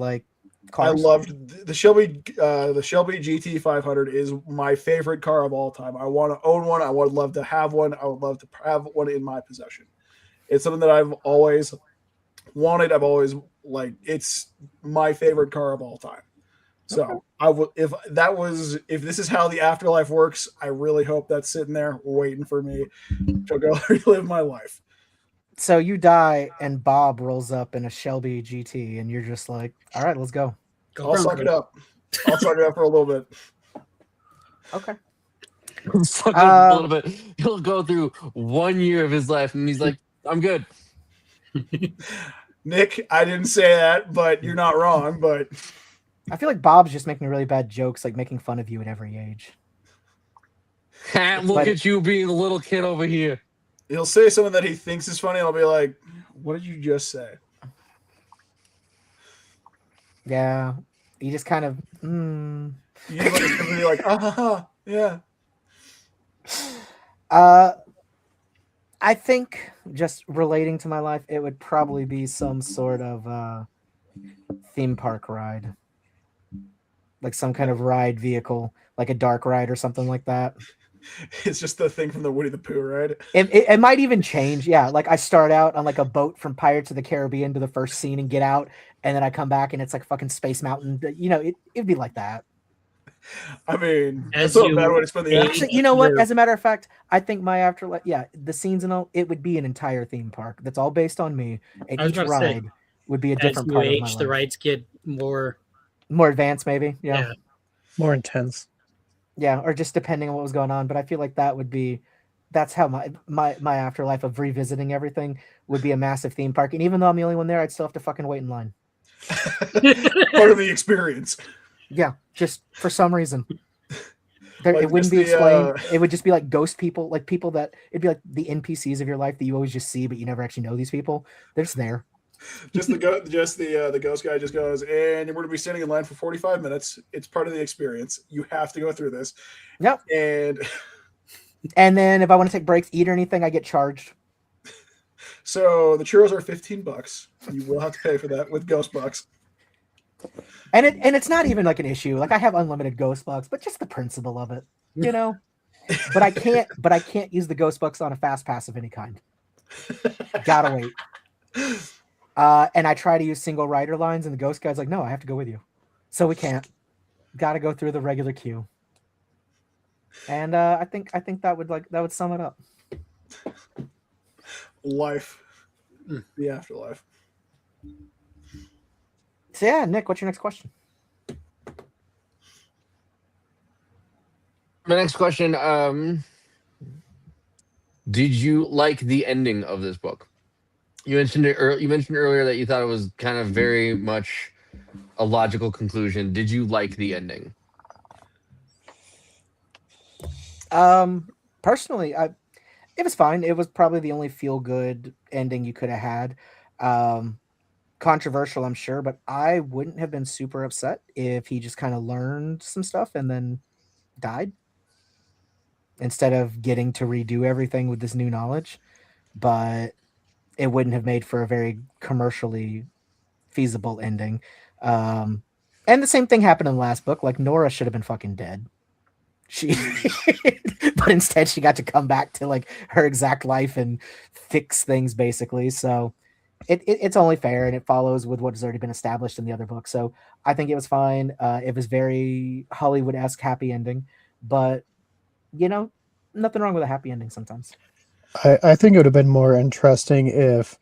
cars. I loved the Shelby GT 500 is my favorite car of all time. I want to own one. I would love to have one. I would love to have one in my possession. It's something that I've always wanted. I've always it's my favorite car of all time. So I would, if this is how the afterlife works, I really hope that's sitting there waiting for me to go live my life. So you die and Bob rolls up in a Shelby GT and you're just like, all right, let's go. I'll suck it up. I'll suck it up for a little bit. Okay. Suck it up a little bit. He'll go through 1 year of his life and he's like, I'm good. Nick, I didn't say that, but you're not wrong. But I feel like Bob's just making really bad jokes, like making fun of you at every age. Look at you being a little kid over here. He'll say something that he thinks is funny, and I'll be like, what did you just say? Yeah. You just kind of, You just be like, yeah. I think just relating to my life, it would probably be some sort of theme park ride. Like some kind of ride vehicle, like a dark ride or something like that. It's just the thing from the Woody the Pooh, right? It might even change. Yeah, like I start out on like a boat from Pirates of the Caribbean to the first scene and get out, and then I come back and it's like fucking Space Mountain. You know, it'd be like that. I mean, that's not a bad way to spend the actually, you know what? As a matter of fact, I think my afterlife, the scenes and all, it would be an entire theme park that's all based on me, and each ride would be a different part of my life. The rides get more advanced, maybe. Yeah. More intense. Yeah, or just depending on what was going on. But I feel like that's how my afterlife of revisiting everything would be a massive theme park. And even though I'm the only one there, I'd still have to fucking wait in line. Part of the experience. Yeah, just for some reason. It wouldn't be explained. It would just be like ghost people, like people that it'd be like the NPCs of your life that you always just see, but you never actually know these people. They're just there. The ghost guy just goes, and we're going to be standing in line for 45 minutes. It's part of the experience. You have to go through this. Yep. And then if I want to take breaks, eat or anything, I get charged. So the churros are $15. You will have to pay for that with ghost bucks. And it's not even like an issue. Like I have unlimited ghost bucks, but just the principle of it, you know. But I can't use the ghost bucks on a fast pass of any kind. Gotta wait. And I try to use single rider lines, and the ghost guy's like, "No, I have to go with you." So we can't. Got to go through the regular queue. And I think that would sum it up. Life, the afterlife. So yeah, Nick, what's your next question? My next question, did you like the ending of this book? You mentioned earlier that you thought it was kind of very much a logical conclusion. Did you like the ending? Personally, It was fine. It was probably the only feel good ending you could have had. Controversial, I'm sure, but I wouldn't have been super upset if he just kind of learned some stuff and then died instead of getting to redo everything with this new knowledge. But it wouldn't have made for a very commercially feasible ending. And the same thing happened in the last book. Like Nora should have been fucking dead. She, but instead she got to come back to like her exact life and fix things basically. So it's only fair, and it follows with what has already been established in the other book. So I think it was fine. It was very Hollywood-esque happy ending, but you know, nothing wrong with a happy ending sometimes. I think it would have been more interesting if,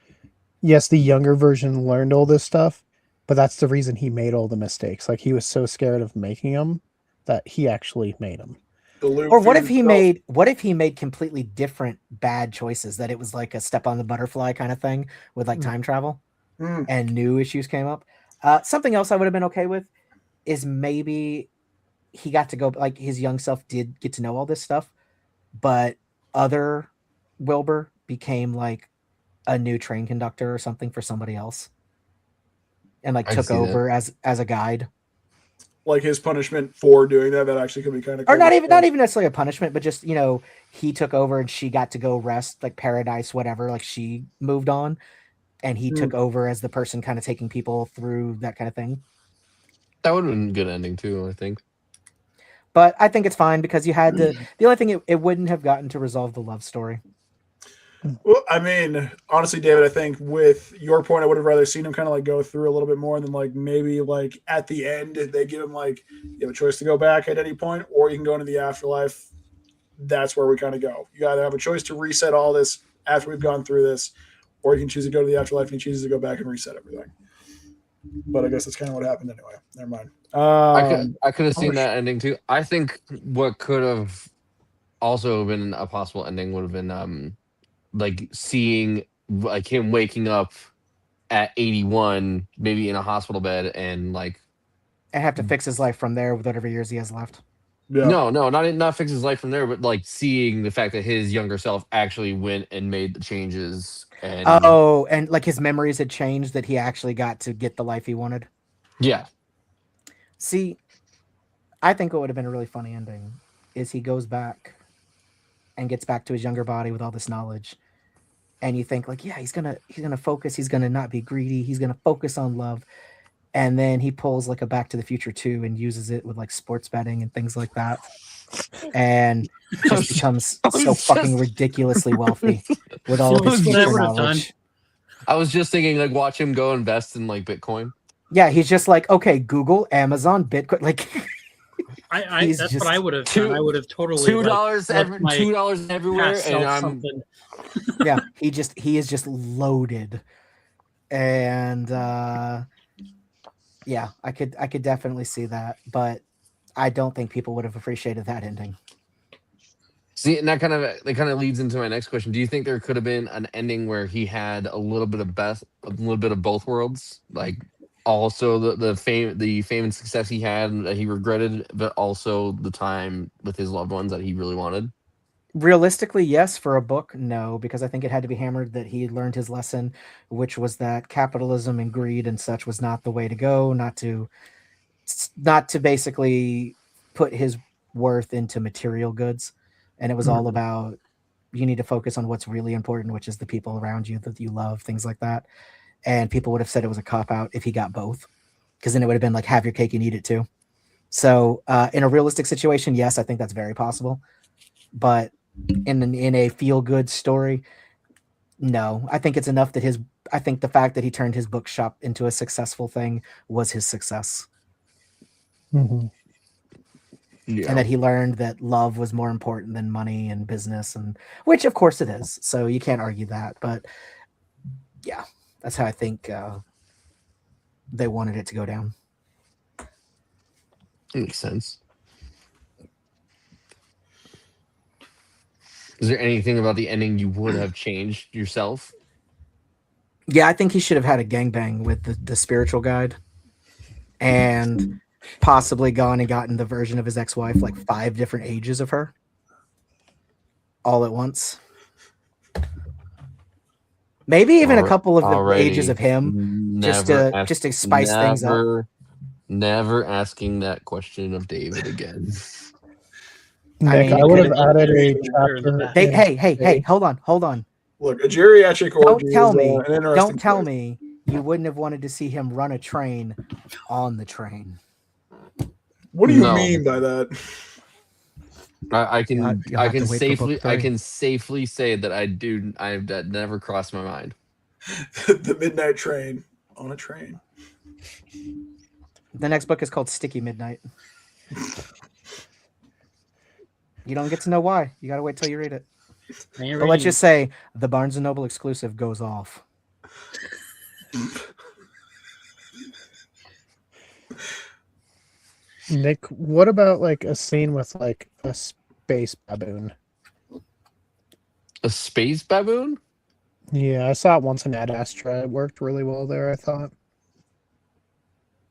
yes, the younger version learned all this stuff, but that's the reason he made all the mistakes. Like he was so scared of making them that he actually made them. Or what if he made completely different bad choices, that it was like a step on the butterfly kind of thing with like time travel and new issues came up. Something else I would have been okay with is maybe he got to go, like his young self did get to know all this stuff, but other Wilbur became like a new train conductor or something for somebody else and like took over as a guide. Like his punishment for doing that actually could be kind of cool. Or not even necessarily a punishment, but just, you know, he took over and she got to go rest, like paradise, whatever, like she moved on and he took over as the person kind of taking people through that kind of thing. That would have been a good ending too, I think. But I think it's fine because you had to, the only thing it wouldn't have gotten to resolve the love story. Well, I mean, honestly, David, I think with your point, I would have rather seen him kind of like go through a little bit more than like maybe like at the end they give him like you have a choice to go back at any point or you can go into the afterlife. That's where we kind of go. You either have a choice to reset all this after we've gone through this, or you can choose to go to the afterlife and he chooses to go back and reset everything. But I guess that's kind of what happened anyway. Never mind. I could have seen that ending too. I think what could have also been a possible ending would have been like seeing like him waking up at 81, maybe in a hospital bed, and like and have to fix his life from there with whatever years he has left. Yeah. No, not fix his life from there, but like seeing the fact that his younger self actually went and made the changes. And and like his memories had changed, that he actually got to get the life he wanted. Yeah. See, I think what would have been a really funny ending is he goes back and gets back to his younger body with all this knowledge. And you think like, yeah, he's gonna focus, he's gonna not be greedy, he's gonna focus on love. And then he pulls like a Back to the Future 2 and uses it with like sports betting and things like that. And just becomes so fucking ridiculously wealthy with all of his future knowledge. I was just thinking like watch him go invest in like Bitcoin. Yeah, he's just like, okay, Google, Amazon, Bitcoin, like that's what I would have done. I would have totally $2 everywhere, and I'm something. Yeah, he is just loaded, and yeah, I could definitely see that, but I don't think people would have appreciated that ending. See, and that kind of leads into my next question. Do you think there could have been an ending where he had a little bit of both worlds, like also the fame and success he had that he regretted, but also the time with his loved ones that he really wanted? Realistically, yes. For a book, no, because I think it had to be hammered that he learned his lesson, which was that capitalism and greed and such was not the way to go, not to basically put his worth into material goods. And it was all about, you need to focus on what's really important, which is the people around you that you love, things like that. And people would have said it was a cop-out if he got both, because then it would have been like, have your cake and eat it too. So in a realistic situation, yes, I think that's very possible. But in a feel-good story, no. I think it's enough that I think the fact that he turned his bookshop into a successful thing was his success. Mm-hmm. Yeah. And that he learned that love was more important than money and business, and which of course it is. So you can't argue that. But yeah, that's how I think they wanted it to go down. Makes sense. Is there anything about the ending you would have changed yourself? Yeah, I think he should have had a gangbang with the spiritual guide, and possibly gone and gotten the version of his ex-wife, like 5 different ages of her, all at once. Maybe even a couple of the ages of him, just to spice things up. Never asking that question of David again. Nick, I would have added a chapter. Hey, hold on. Look, a geriatric orgy is an interesting Don't tell place. me you wouldn't have wanted to see him run a train on the train. What do you mean by that? I can safely say that that never crossed my mind. The midnight train on a train. The next book is called Sticky Midnight. You don't get to know why. You got to wait till you read it. But let's just say the Barnes & Noble exclusive goes off. Nick, what about like a scene with like a space baboon? A space baboon? Yeah, I saw it once in Ad Astra. It worked really well there, I thought.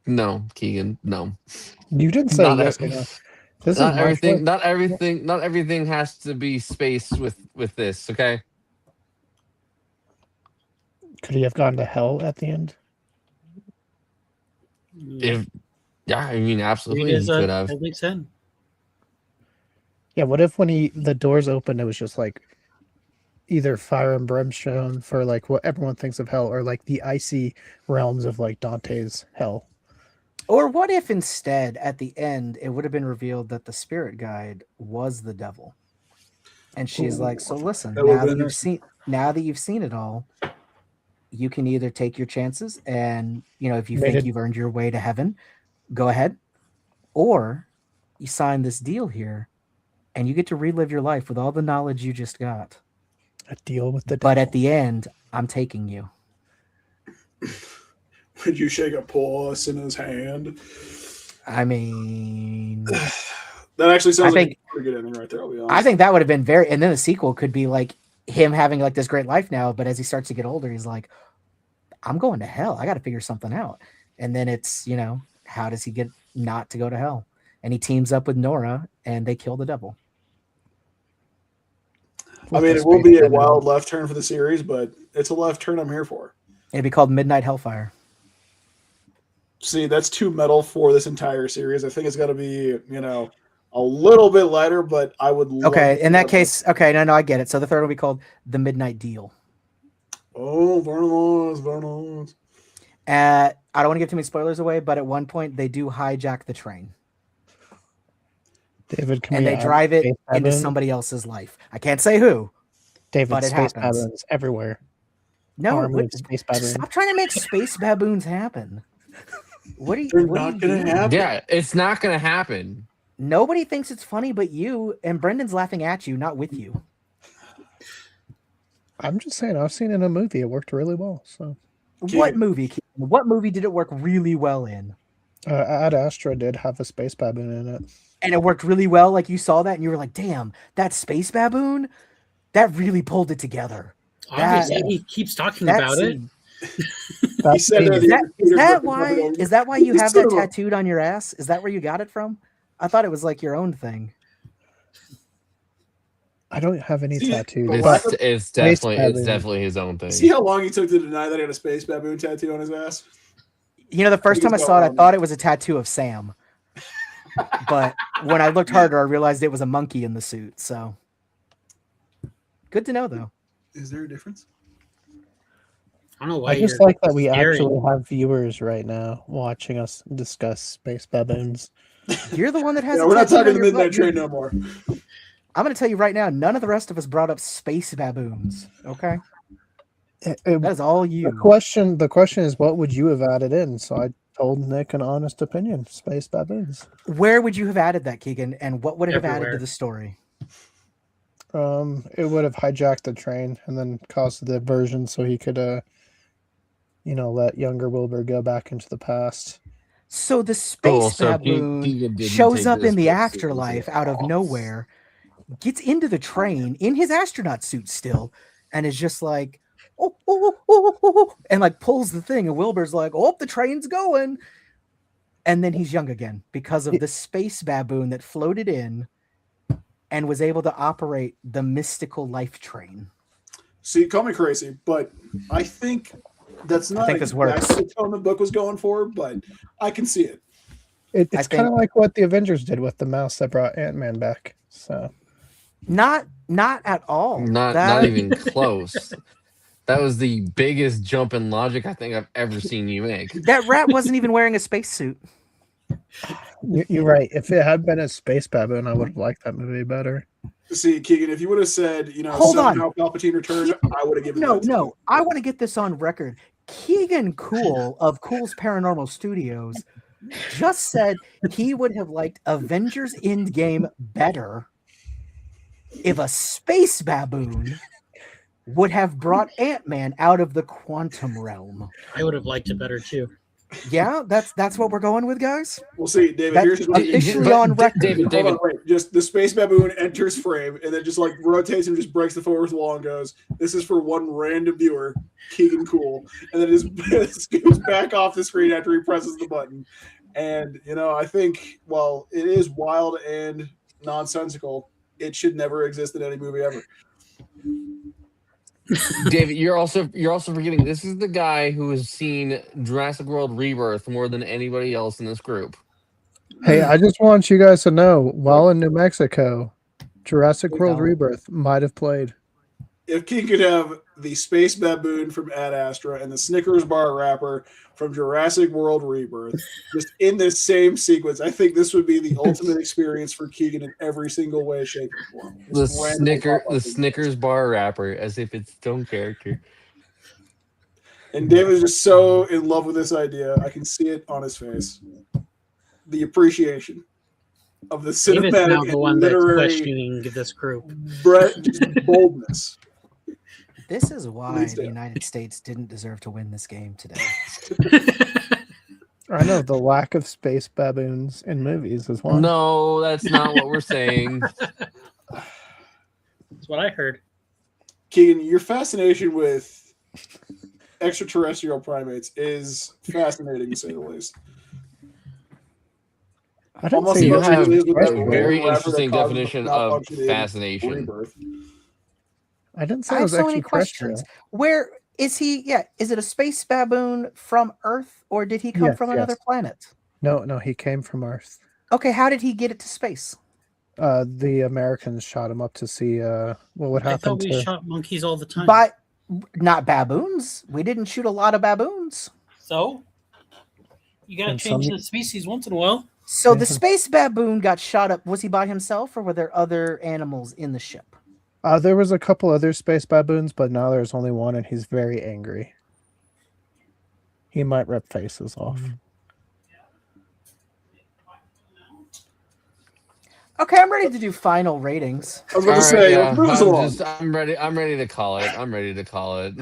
No, Keegan, no. You didn't say yes or no. Not everything has to be space with this, okay? Could he have gone to hell at the end? I mean, absolutely, he could have. Yeah, what if when the doors opened, it was just like either fire and brimstone for like what everyone thinks of hell, or like the icy realms of like Dante's hell? Or what if instead, at the end, it would have been revealed that the spirit guide was the devil, and she's like, "So listen, now that you've seen it all, you can either take your chances, and if you think you've earned your way to heaven, go ahead, or you sign this deal here, and you get to relive your life with all the knowledge you just got. A deal with the devil. But at the end, I'm taking you." Would you shake a puss in his hand? I mean, that actually sounds like a pretty good ending right there. I'll be honest. I think that would have been and then the sequel could be like him having like this great life now, but as he starts to get older, he's like, I'm going to hell. I got to figure something out. And then it's, how does he get not to go to hell? And he teams up with Nora and they kill the devil. I mean, it will be a wild left turn for the series, but it's a left turn I'm here for. It'd be called Midnight Hellfire. See, that's too metal for this entire series. I think it's got to be, a little bit lighter, but I would love in that case, no, I get it. So the third will be called The Midnight Deal. Oh, Varnalons. I don't want to give too many spoilers away, but at one point they do hijack the train. David, and they drive it into somebody else's life. I can't say who. David, but it space happens. baboons everywhere. No, stop trying to make space baboons happen. They're not going to happen. Yeah, it's not going to happen. Nobody thinks it's funny but you, and Brendan's laughing at you, not with you. I'm just saying, I've seen it in a movie. It worked really well. So, what movie? What movie did it work really well in? Ad Astra did have a space baboon in it, and it worked really well. Like you saw that, and you were like, "Damn, that space baboon, that really pulled it together." Obviously, he keeps talking about it. Is that why you have that tattooed on your ass? Is that where you got it from? I thought it was like your own thing. I don't have any tattoos. It's definitely his own thing. See how long he took to deny that he had a space baboon tattoo on his ass? The first time I saw it, I thought it was a tattoo of Sam. But when I looked harder, I realized it was a monkey in the suit. So good to know, though. Is there a difference? I don't know why. I just like that we actually have viewers right now watching us discuss space baboons. You're the one that has. We're not talking the Midnight Train no more. I'm going to tell you right now, none of the rest of us brought up space baboons. Okay, that is all you. The question is, what would you have added in? So I told Nick an honest opinion: space baboons. Where would you have added that, Keegan? And what would it have added to the story? It would have hijacked the train and then caused the diversion, so he could, let younger Wilbur go back into the past. So the space baboon shows up in the afterlife out of nowhere, gets into the train in his astronaut suit still, and is just like, oh, and like pulls the thing, and Wilbur's like, oh, the train's going. And then he's young again because of the space baboon that floated in and was able to operate the mystical life train. See, call me crazy, but I think that's not this works. exactly the tone the book was going for, but I can see it. It's kind of like what the Avengers did with the mouse that brought Ant-Man back. So Not at all. Not even close. That was the biggest jump in logic I think I've ever seen you make. That rat wasn't even wearing a spacesuit. you're right. If it had been a space baboon, I would have liked that movie better. See, Keegan, if you would have said, Hold somehow Palpatine returned, I would have given that. No. I want to get this on record. Keegan Cool of Cool's Paranormal Studios just said he would have liked Avengers Endgame better if a space baboon would have brought Ant-Man out of the quantum realm. I would have liked it better too. Yeah, that's what we're going with, guys. We'll see, David. That's Here's officially on record. David. Hold on, wait. Just the space baboon enters frame and then just like rotates and just breaks the fourth wall and goes, "This is for one random viewer, Keegan Cool," and then just scoots back off the screen after he presses the button. And I think while it is wild and nonsensical, it should never exist in any movie ever. David, you're also forgetting this is the guy who has seen Jurassic World Rebirth more than anybody else in this group. Hey, I just want you guys to know, while in New Mexico, Jurassic World Rebirth might have played. If King could have the space baboon from Ad Astra and the Snickers bar wrapper from Jurassic World Rebirth, just in this same sequence, I think this would be the ultimate experience for Keegan in every single way, shape, or form. The Snickers bar wrapper, as if it's its own character. And David is just so in love with this idea. I can see it on his face. The appreciation of the cinematic David's now the one and that's literary questioning this group. just boldness. This is why the United States didn't deserve to win this game today. I know the lack of space baboons in movies is one. No, that's not what we're saying. That's what I heard. Keegan, your fascination with extraterrestrial primates is fascinating, to say the least. I don't Almost see You as much have as it is with a that very wrapper that interesting causes definition the of malfunction in fascination. Rebirth. I didn't say I it have was so many extraterrestrial. questions. Where is he? Yeah, is it a space baboon from Earth, or did he come Yes, from another planet? No, he came from Earth. Okay, how did he get it to space? The Americans shot him up to see what would I happen thought we to. shot monkeys all the time. But not baboons. We didn't shoot a lot of baboons. So you gotta And change some- the species once in a while. So the Yeah. space baboon got shot up. Was he by himself, or were there other animals in the ship? There was a couple other space baboons, but now there's only one, and he's very angry. He might rip faces off. Okay, I'm ready to do final ratings. I was about to say, let's move this along. I'm ready. I'm ready to call it. I'm ready to call it.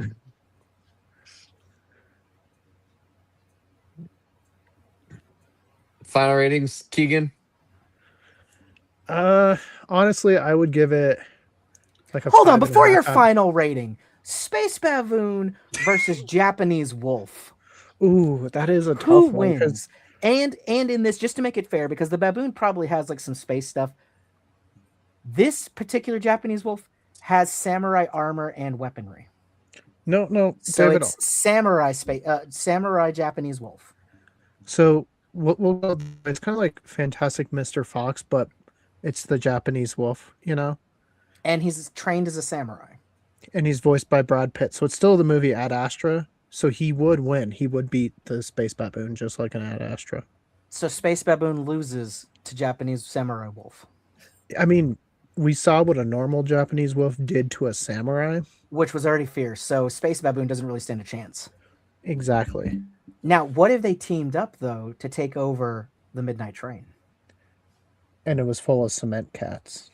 Final ratings, Keegan. Honestly, I would give it like a. Hold on, 5.5 before your out- final rating, space baboon versus Japanese wolf. Ooh, that is a tough Who one. 'cause wins? And in this, just to make it fair, because the baboon probably has like some space stuff. This particular Japanese wolf has samurai armor and weaponry. No, So David. it's samurai Japanese wolf. So it's kind of like Fantastic Mr. Fox, but it's the Japanese wolf, And he's trained as a samurai. and he's voiced by Brad Pitt. So it's still the movie Ad Astra. So he would win. He would beat the space baboon just like an Ad Astra. So space baboon loses to Japanese samurai wolf, I mean, we saw what a normal Japanese wolf did to a samurai. which was already fierce. So space baboon doesn't really stand a chance. Exactly. Now, what if they teamed up though to take over the Midnight Train? And it was full of cement cats.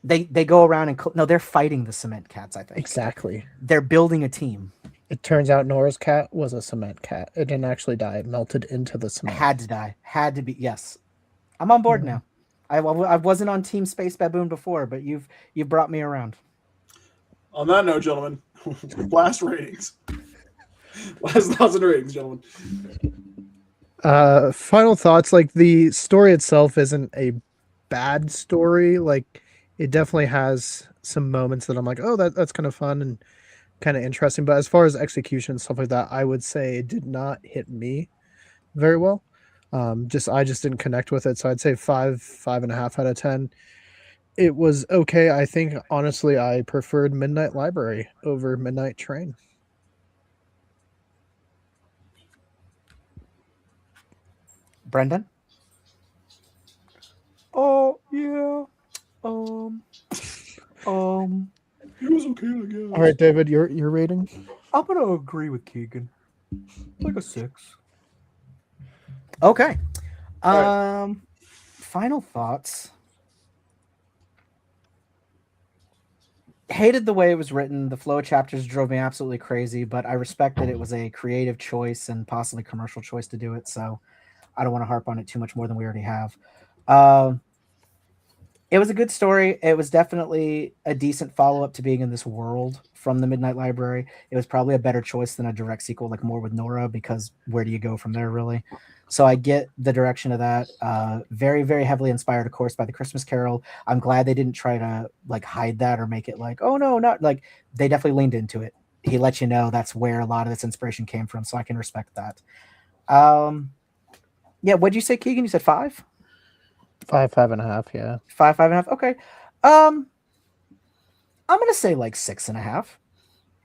They go around and no, they're fighting the cement cats. I think Exactly. they're building a team. It turns out Nora's cat was a cement cat. It didn't actually die. It melted into the cement. Had to die. Had to be. Yes, I'm on board now. I wasn't on Team Space Baboon before, but you've brought me around. On that note, gentlemen, last ratings. Last thoughts and ratings, gentlemen. Final thoughts. Like, the story itself isn't a bad story. Like, it definitely has some moments that I'm like, oh, that's kind of fun and kind of interesting. But as far as execution and stuff like that, I would say it did not hit me very well. I just didn't connect with it. So I'd say 5.5 out of 10. It was okay. I think honestly, I preferred Midnight Library over Midnight Train. Brendan? Oh yeah. It was okay, I guess. All right, David, your rating? I'm gonna agree with Keegan. Like a 6. Okay. Right. Final thoughts. Hated the way it was written. The flow of chapters drove me absolutely crazy, but I respect that it was a creative choice and possibly commercial choice to do it. So I don't want to harp on it too much more than we already have. It was a good story. It was definitely a decent follow-up to being in this world from the Midnight Library. It was probably a better choice than a direct sequel, like more with Nora, because where do you go from there, really? So I get the direction of that. Very, very heavily inspired, of course, by the Christmas Carol. I'm glad they didn't try to like hide that or make it like, oh no, not like they definitely leaned into it. He let you know that's where a lot of this inspiration came from, so I can respect that. Yeah, what'd you say, Keegan? You said 5? 5.5. Yeah. 5.5. Okay. I'm gonna say like 6.5.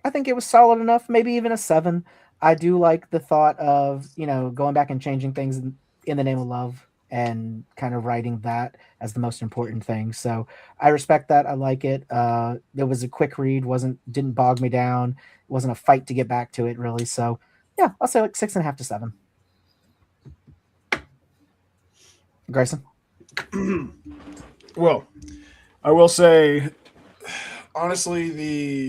I think it was solid enough, maybe even a 7. I do like the thought of, going back and changing things in the name of love and kind of writing that as the most important thing. So I respect that. I like it. It was a quick read, didn't bog me down. It wasn't a fight to get back to it really. So yeah, I'll say like 6.5 to 7. Grayson? Well, I will say, honestly,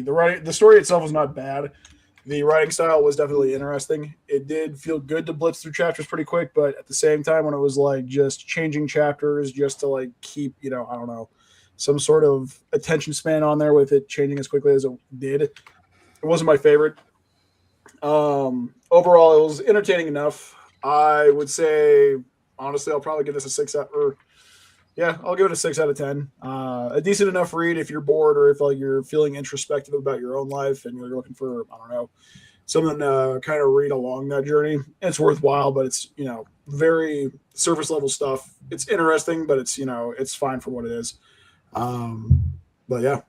the story itself was not bad. The writing style was definitely interesting. It did feel good to blitz through chapters pretty quick, but at the same time, when it was like just changing chapters just to like keep, I don't know, some sort of attention span on there with it changing as quickly as it did, it wasn't my favorite. Overall, it was entertaining enough. I would say, honestly, I'll probably give this a 6 out, or yeah, I'll give it a 6 out of 10. A decent enough read if you're bored or if like you're feeling introspective about your own life and you're looking for, I don't know, something to kind of read along that journey. It's worthwhile, but it's, very surface level stuff. It's interesting, but it's, it's fine for what it is. But yeah.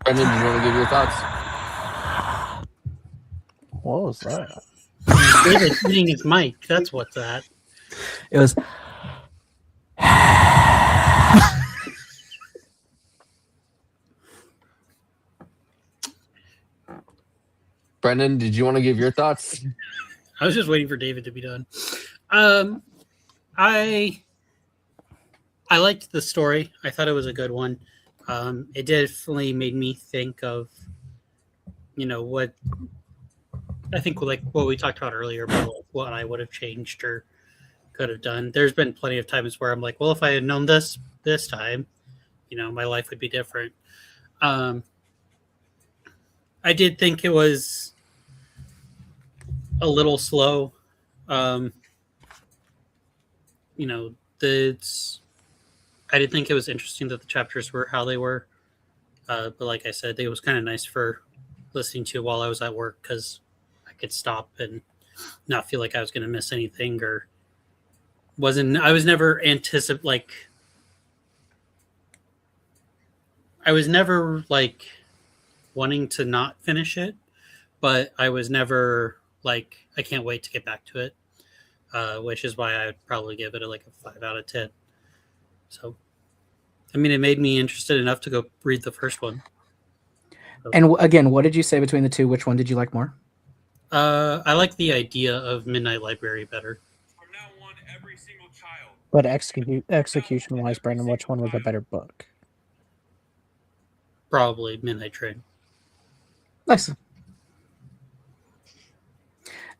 Brendan, do you want to give your thoughts? What was that? David hitting his mic. That's what's that. It was. Brendan, did you want to give your thoughts? I was just waiting for David to be done. I liked the story. I thought it was a good one. It definitely made me think of, what I think, like what we talked about earlier about what I would have changed or could have done. There's been plenty of times where I'm like, well, if I had known this time, my life would be different. I did think it was a little slow. I did think it was interesting that the chapters were how they were. But like I said, it was kind of nice for listening to while I was at work because I could stop and not feel like I was going to miss anything or I was never wanting to not finish it, but I was never like, I can't wait to get back to it, which is why I would probably give it a 5 out of 10. So, I mean, it made me interested enough to go read the first one. So, and again, what did you say between the two? Which one did you like more? I like the idea of Midnight Library better. But execution-wise, Brandon, which one was a better book? Probably Midnight Train. Nice.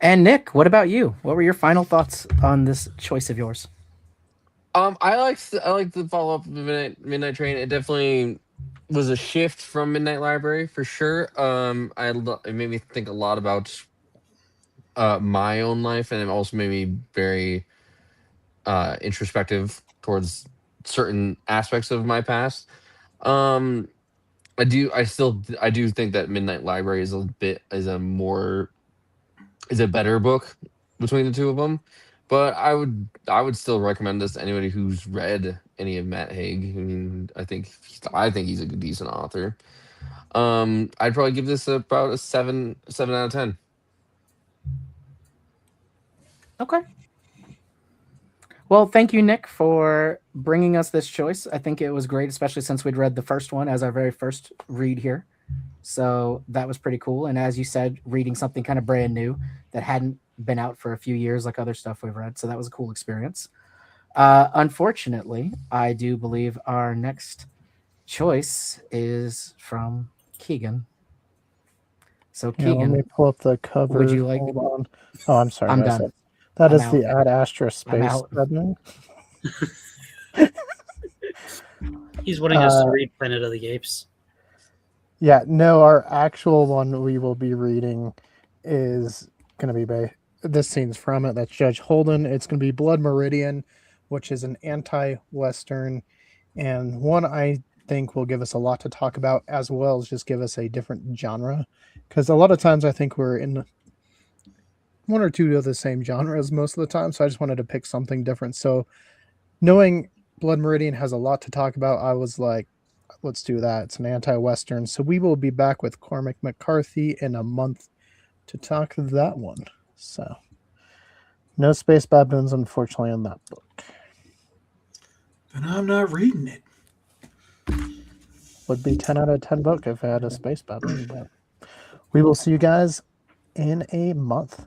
And Nick, what about you? What were your final thoughts on this choice of yours? I like the follow up of Midnight Train. It definitely was a shift from Midnight Library for sure. It made me think a lot about my own life, and it also made me very introspective towards certain aspects of my past. I do think that Midnight Library is a better book between the two of them. But I would still recommend this to anybody who's read any of Matt Haig. I mean, I think he's a decent author. I'd probably give this about a 7 out of 10. Okay. Well, thank you, Nick, for bringing us this choice. I think it was great, especially since we'd read the first one as our very first read here. So that was pretty cool. And as you said, reading something kind of brand new that hadn't been out for a few years like other stuff we've read. So that was a cool experience. Unfortunately, I do believe our next choice is from Keegan. So Keegan, let me pull up the cover. Would you like? Hold on. Oh, I'm sorry. I'm done. That I'm is out. the Ad Astra space. He's wanting us to read Planet of the Apes. Yeah, no, our actual one we will be reading is going to be this scene's from it. That's Judge Holden. It's going to be Blood Meridian, which is an anti-Western, and one I think will give us a lot to talk about, as well as just give us a different genre. Because a lot of times I think we're in one or two of the same genres most of the time, so I just wanted to pick something different. So knowing Blood Meridian has a lot to talk about, I was like, let's do that. It's an anti-Western. So we will be back with Cormac McCarthy in a month to talk that one. So no Space Baboons, unfortunately, in that book. Then I'm not reading it. Would be 10 out of 10 book if I had a Space Baboon. But we will see you guys in a month.